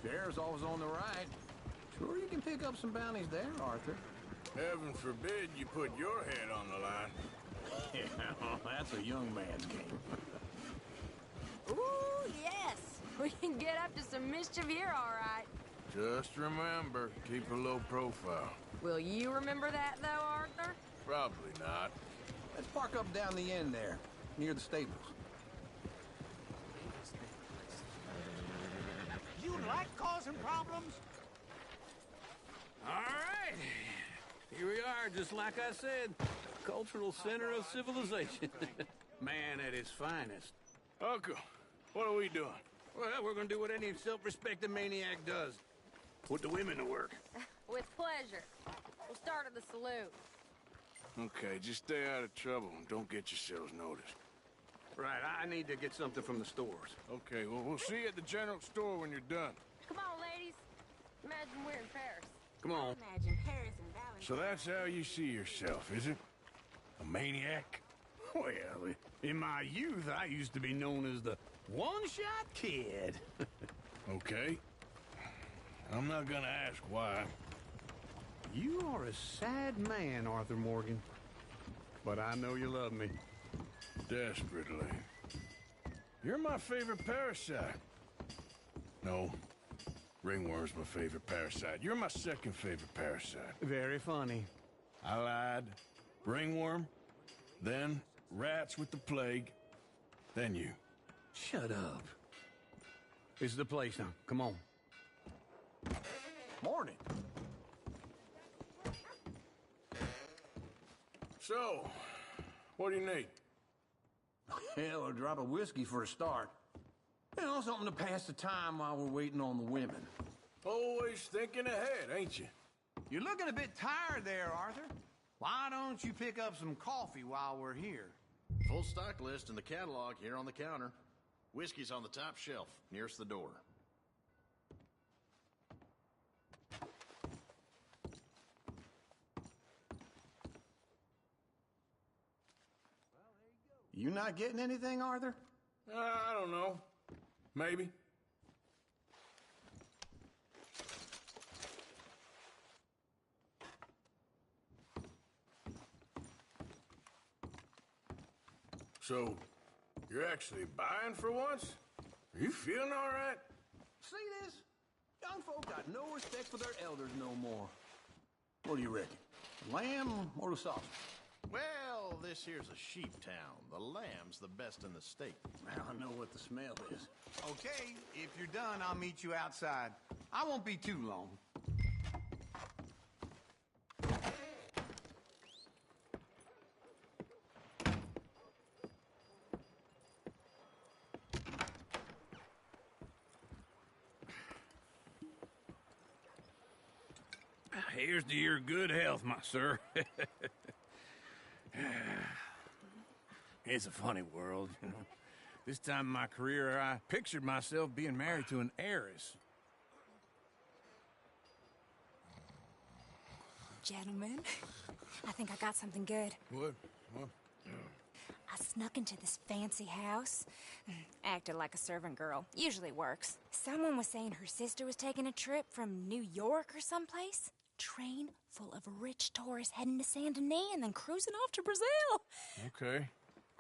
O: Sheriff's always on the right. Sure you can pick up some bounties there, Arthur.
B: Heaven forbid you put your head on the line.
O: Yeah, that's a young man's game.
M: Ooh, yes. We can get up to some mischief here, all right.
B: Just remember, keep a low profile.
M: Will you remember that, though, Arthur?
B: Probably not.
O: Let's park up down the end there, near the stables.
F: You like causing problems?
O: All right. Here we are, just like I said. Cultural center of civilization. Man at his finest.
B: Uncle, what are we doing?
O: Well, we're gonna do what any self-respecting maniac does. Put the women to work.
M: With pleasure. We'll start at the saloon.
B: Okay, just stay out of trouble and don't get yourselves noticed.
O: Right, I need to get something from the stores.
B: Okay, well, we'll see you at the general store when you're done.
M: Come on, ladies. Imagine we're in Paris.
O: Come on.
N: Imagine Paris and Valentine.
B: So that's how you see yourself, is it? A maniac?
O: Well, in my youth, I used to be known as the one-shot kid.
B: Okay. I'm not gonna ask why.
O: You are a sad man, Arthur Morgan. But I know you love me.
B: Desperately. You're my favorite parasite. No. Ringworm's my favorite parasite. You're my second favorite parasite.
O: Very funny.
B: I lied. Ringworm, then rats with the plague, then you.
O: Shut up. This is the place now. Come on.
B: Morning. So, what do you need?
O: Hell, a drop of whiskey for a start. You know, something to pass the time while we're waiting on the women.
B: Always thinking ahead, ain't you?
P: You're looking a bit tired there, Arthur. Why don't you pick up some coffee while we're here?
Q: Full stock list in the catalog here on the counter. Whiskey's on the top shelf, nearest the door.
P: You not getting anything, Arthur?
B: I don't know. Maybe. So, you're actually buying for once? Are you feeling all right?
O: See this? Young folk got no respect for their elders no more. What do you reckon? The lamb or the sausage?
Q: Well, this here's a sheep town. The lamb's the best in the state.
O: Well, I know what the smell is.
P: Okay, if you're done, I'll meet you outside. I won't be too long.
O: Here's to your good health, my sir. It's a funny world, you know. This time in my career, I pictured myself being married to an heiress.
R: Gentlemen, I think I got something good.
B: What?
R: I snuck into this fancy house. Acted like a servant girl. Usually works. Someone was saying her sister was taking a trip from New York or someplace. Train full of rich tourists heading to Saint Denis and then cruising off to Brazil.
B: Okay.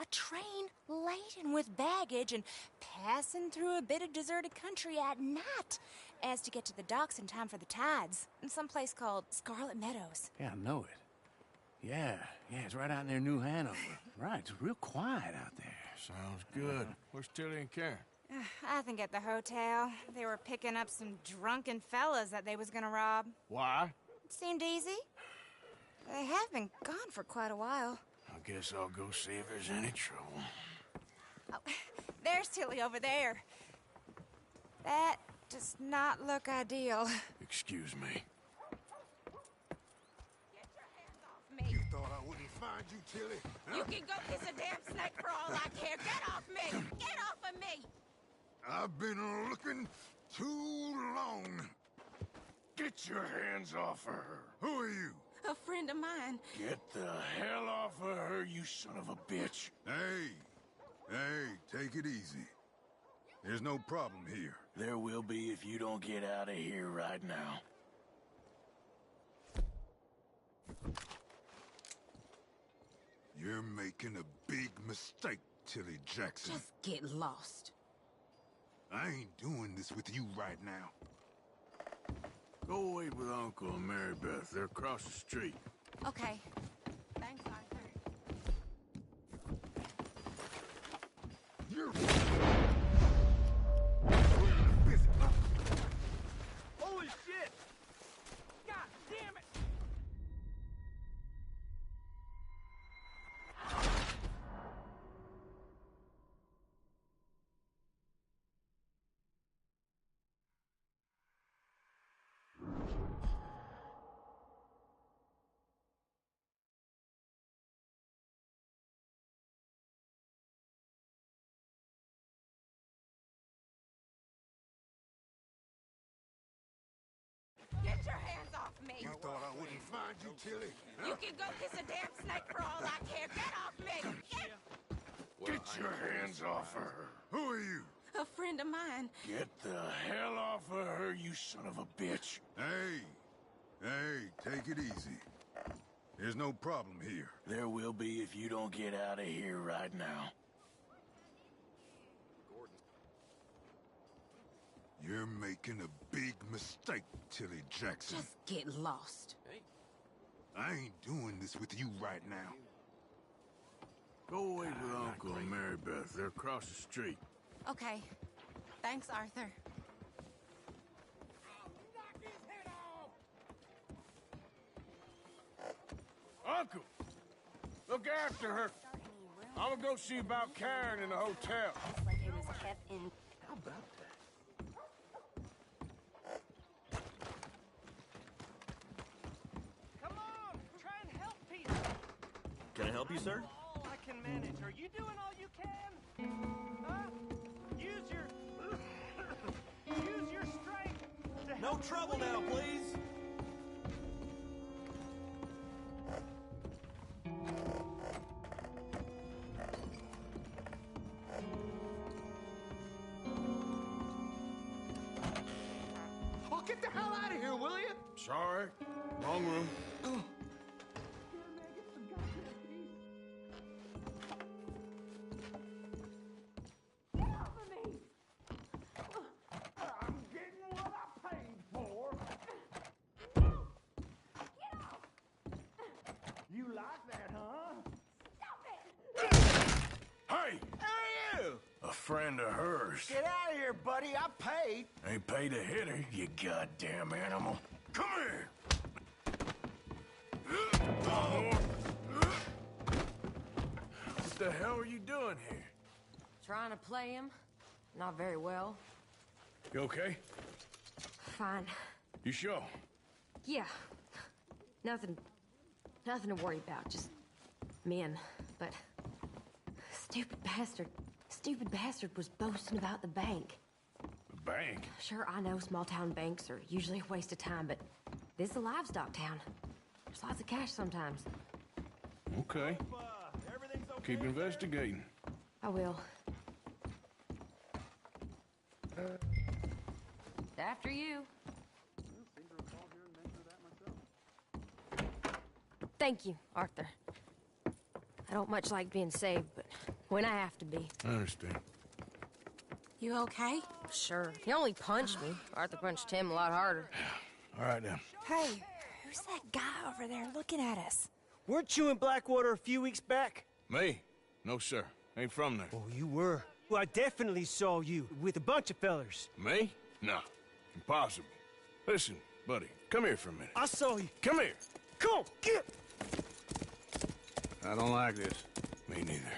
R: A train laden with baggage and passing through a bit of deserted country at night as to get to the docks in time for the tides in some place called Scarlet Meadows.
O: Yeah, I know it. Yeah, it's right out near New Hanover. Right, it's real quiet out there.
B: Sounds good. Where's Tilly and Karen?
R: I think at the hotel. They were picking up some drunken fellas that they was gonna rob.
B: Why?
R: It seemed easy. They have been gone for quite a while.
B: I guess I'll go see if there's any trouble.
R: Oh, there's Tilly over there. That does not look ideal.
B: Excuse me.
F: You thought I wouldn't find you, Tilly? Huh?
M: You can go kiss a damn snake for all I care. Get off me! Get off of me!
F: I've been looking too long.
B: Get your hands off of her.
F: Who are you?
N: A friend of mine.
B: Get the hell off of her, you son of a bitch.
F: Hey, take it easy. There's no problem here.
B: There will be if you don't get out of here right now.
F: You're making a big mistake, Tilly Jackson.
M: Just get lost.
F: I ain't doing this with you right now.
B: Go wait with Uncle and Mary Beth. They're across the street.
R: Okay.
M: Thanks, Arthur.
F: You're...
D: Holy shit! God damn it!
M: Get your hands off me!
F: You thought I wouldn't find you, Tilly? Huh?
M: You can go kiss a damn snake for all I care. Get off me!
B: Get your hands off of her.
F: Who are you?
N: A friend of mine.
B: Get the hell off of her, you son of a bitch.
F: Hey, take it easy. There's no problem here.
B: There will be if you don't get out of here right now.
F: You're making a big mistake, Tilly Jackson.
M: Just get lost.
F: I ain't doing this with you right now.
B: Go away Beth. They're across the street.
N: Okay. Thanks, Arthur.
B: Uncle! Look after her. I'm gonna go see about Karen in the hotel.
M: Like it was kept in.
O: How about that?
S: Come on, try and help Peter.
Q: Can I help you, sir?
S: All I can manage. Are you doing all you can? Huh? Use your strength to help.
Q: No trouble now, please.
P: Oh, get the hell out of here, will you?
B: Sorry. Wrong room.
S: I'm getting what I paid for. You like that, huh?
B: Hey!
P: Who are you?
B: A friend of hers.
P: Get out of here, buddy. I paid.
B: Ain't paid to hit her, you goddamn animal. Come here! What the hell are you doing here?
M: Trying to play him. Not very well.
B: You okay?
M: Fine.
B: You sure?
M: Yeah. Nothing to worry about. Just men. But stupid bastard was boasting about the bank.
B: The bank?
M: Sure, I know small town banks are usually a waste of time, but this is a livestock town. There's lots of cash sometimes.
B: Okay. Keep investigating.
M: I will. After you. Thank you, Arthur. I don't much like being saved, but when I have to be.
B: I understand.
N: You okay?
M: Sure. He only punched me. Arthur punched him a lot harder.
B: All right, then.
R: Hey, who's that guy over there looking at us?
T: Weren't you in Blackwater a few weeks back?
B: Me? No, sir. Ain't from there.
T: Oh, you were. Well, I definitely saw you with a bunch of fellers.
B: Me? No. Impossible. Listen, buddy, come here for a minute.
T: I saw you.
B: Come here.
T: Come on, get!
B: I don't like this. Me neither.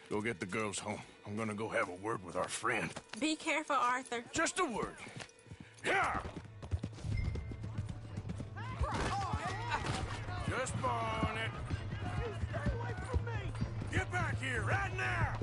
B: Go get the girls home. I'm gonna go have a word with our friend.
N: Be careful, Arthur.
B: Just a word. Yeah! Just on it.
S: You stay away from me!
B: Get back here right now!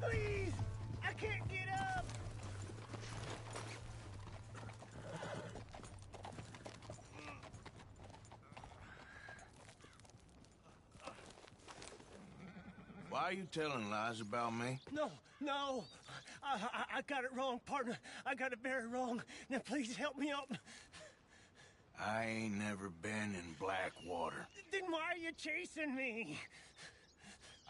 S: Please! I can't get up!
B: Why are you telling lies about me?
T: No. I got it wrong, partner. I got it very wrong. Now, please help me up.
B: I ain't never been in Blackwater.
T: Then why are you chasing me?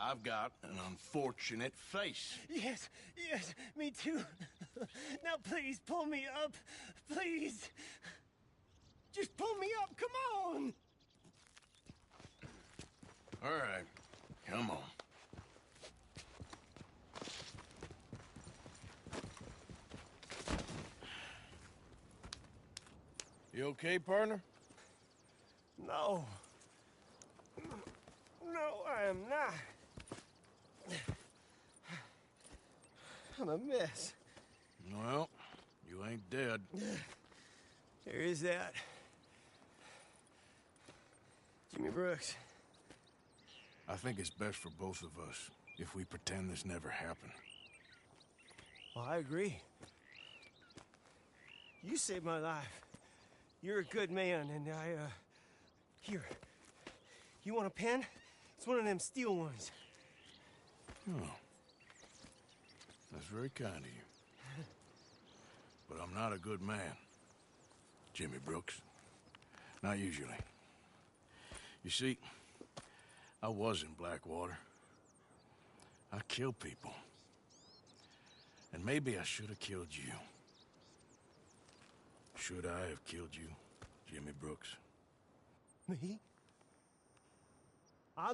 B: I've got an unfortunate face.
T: Yes, me too. Now, please, pull me up. Please. Just pull me up, come on.
B: All right, come on. You okay, partner?
T: No. No, I am not. I'm a mess.
B: Well, you ain't dead.
T: There is that. Jimmy Brooks.
B: I think it's best for both of us if we pretend this never happened.
T: Well, I agree. You saved my life. You're a good man, and Here. You want a pen? It's one of them steel ones.
B: Oh. That's very kind of you. But I'm not a good man, Jimmy Brooks. Not usually. You see, I was in Blackwater. I killed people. And maybe I should have killed you. Should I have killed you, Jimmy Brooks?
T: Me? I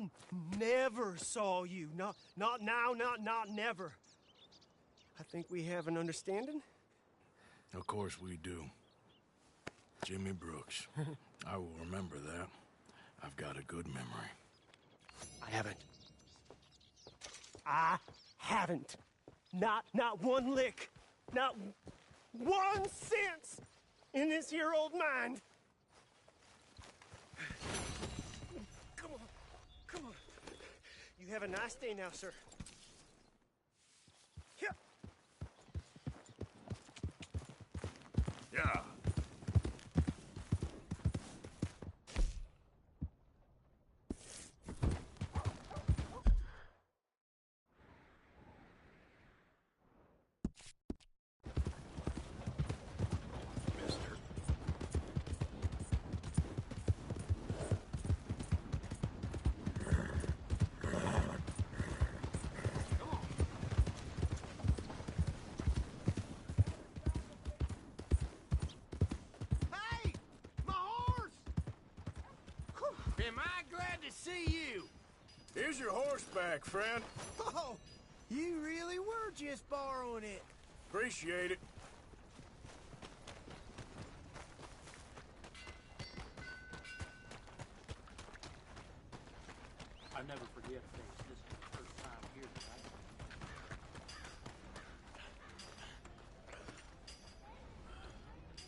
T: never saw you. Not now, not never. I think we have an understanding.
B: Of course we do. Jimmy Brooks. I will remember that. I've got a good memory.
T: I haven't. Not one lick. Not 1 cent in this here old mind. Come on. You have a nice day now, sir. Here.
B: Yeah.
H: Am I glad to see you?
B: Here's your horse back, friend.
T: Oh, you really were just borrowing it.
B: Appreciate it.
S: I never forget things. This is the first time here tonight.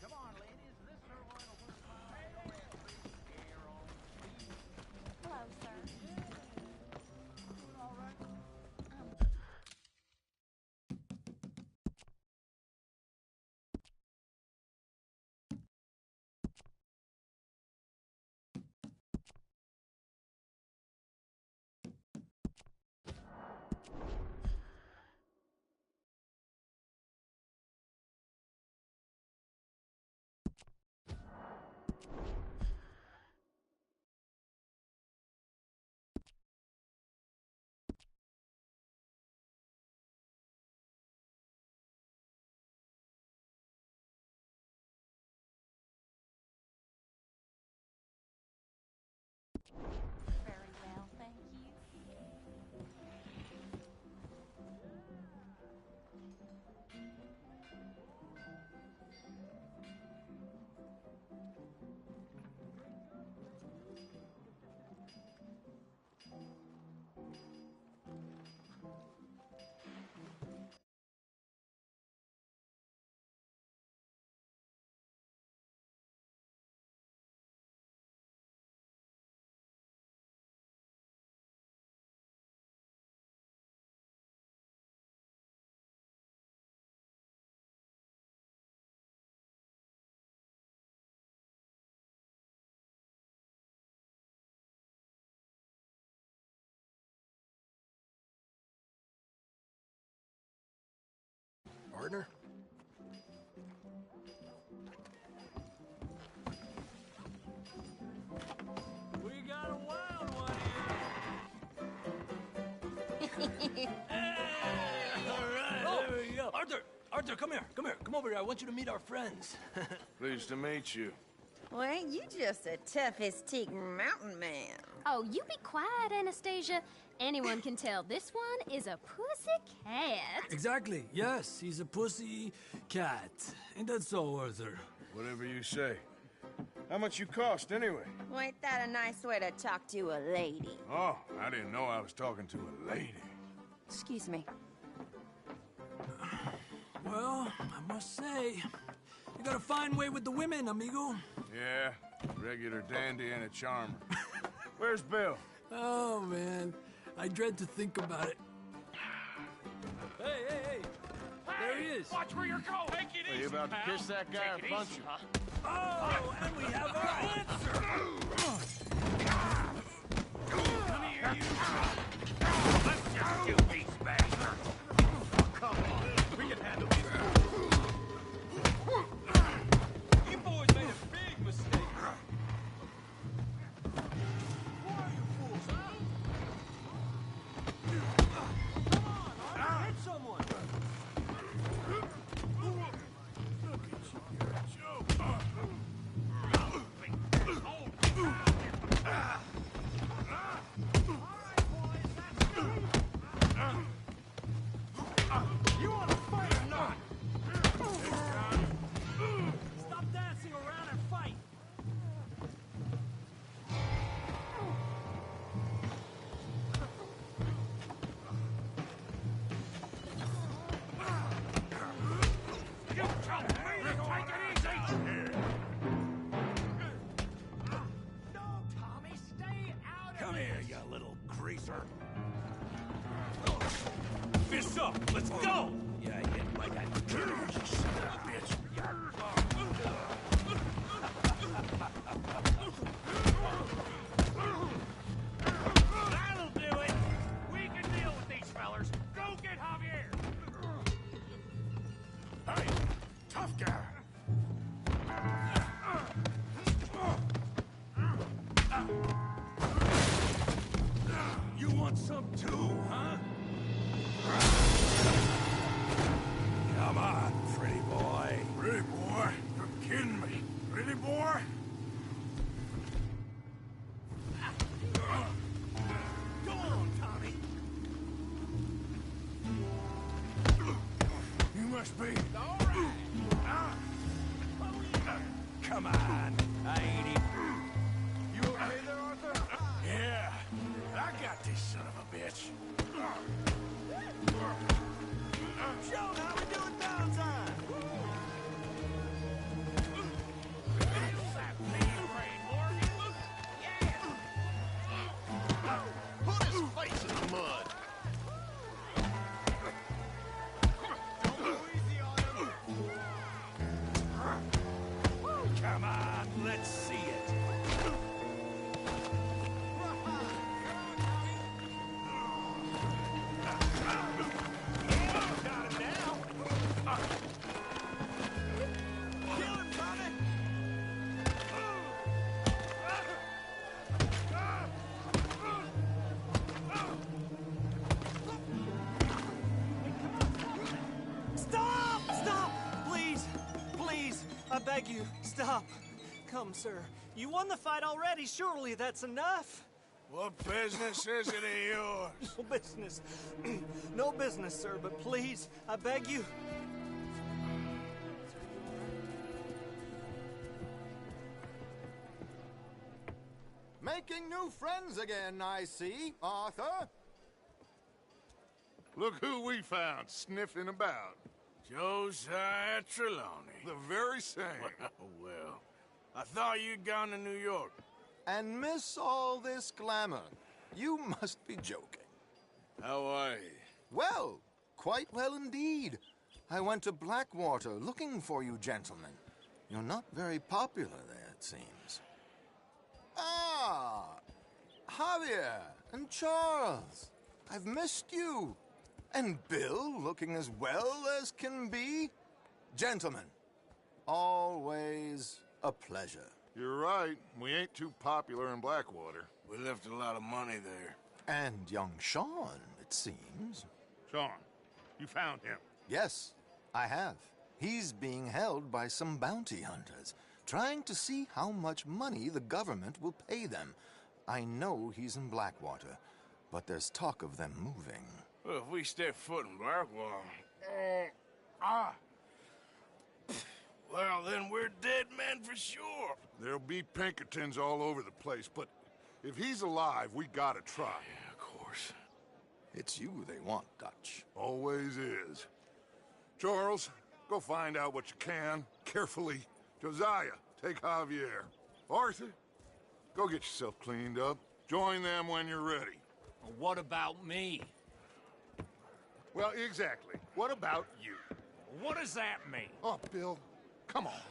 S: Come on, ladies. This sirloin will work fine.
K: Hello, sir.
S: All right.
K: Very well, thank you.
B: Partner?
L: We got a wild one here. All right, there we go. Arthur, come here. Come over here. I want you to meet our friends.
B: Pleased to meet you.
M: Well, ain't you just a tough-as-teak mountain man?
U: Oh, you be quiet, Anastasia. Anyone can tell this one is a pussy cat.
L: Exactly. Yes, he's a pussy cat. Ain't that so, Arthur?
B: Whatever you say. How much you cost, anyway?
M: Well, ain't that a nice way to talk to a lady?
B: Oh, I didn't know I was talking to a lady.
M: Excuse me.
L: Well, I must say, you got a fine way with the women, amigo.
B: Yeah, regular dandy and a charmer. Where's Bill?
L: Oh, man. I dread to think about it. Hey! There he is.
S: Watch where you're going. Take it
B: Are you about to kiss that guy or punch him?
L: Oh, and we
O: property, sir.
L: Fists up! Let's go!
O: Yeah, I hit like I son of a bitch.
L: That'll do it! We can deal with these fellers. Go get Javier!
B: Hey, tough guy.
L: You want some too, huh?
B: Come on, pretty boy. Pretty boy? You're kidding me. Pretty boy?
L: Go on, Tommy.
B: You must be... All right.
L: Come on. I ain't even...
B: You okay there, Arthur? Yeah. I got this son of a bitch.
T: Joan, how we doing downtime?
Q: Put his face in the mud.
L: Come on, let's see it. Got him now. Kill him, Tommy.
T: Stop! Stop! Please! Please! I beg you, stop. Come, sir. You won the fight already. Surely that's enough.
B: What business is it of yours?
T: No business. No business, sir, but please, I beg you.
E: Making new friends again, I see, Arthur.
F: Look who we found sniffing about.
B: Josiah Trelawney.
F: The very same.
B: Well, I thought you'd gone to New York.
E: And miss all this glamour. You must be joking.
B: How are you?
E: Well, quite well indeed. I went to Blackwater looking for you gentlemen. You're not very popular there, it seems. Ah, Javier and Charles. I've missed you. And Bill looking as well as can be. Gentlemen, always a pleasure.
F: You're right. We ain't too popular in Blackwater.
B: We left a lot of money there.
E: And young Sean, it seems.
F: Sean, you found him?
E: Yes, I have. He's being held by some bounty hunters, trying to see how much money the government will pay them. I know he's in Blackwater, but there's talk of them moving.
B: Well, if we step foot in Blackwater... Well, then we're dead men for sure.
F: There'll be Pinkertons all over the place, but if he's alive, we gotta try.
B: Yeah, of course.
E: It's you they want, Dutch.
F: Always is. Charles, go find out what you can, carefully. Josiah, take Javier. Arthur, go get yourself cleaned up. Join them when you're ready.
L: Well, what about me?
F: Well, exactly. What about you?
L: What does that mean?
F: Oh, Bill, come on.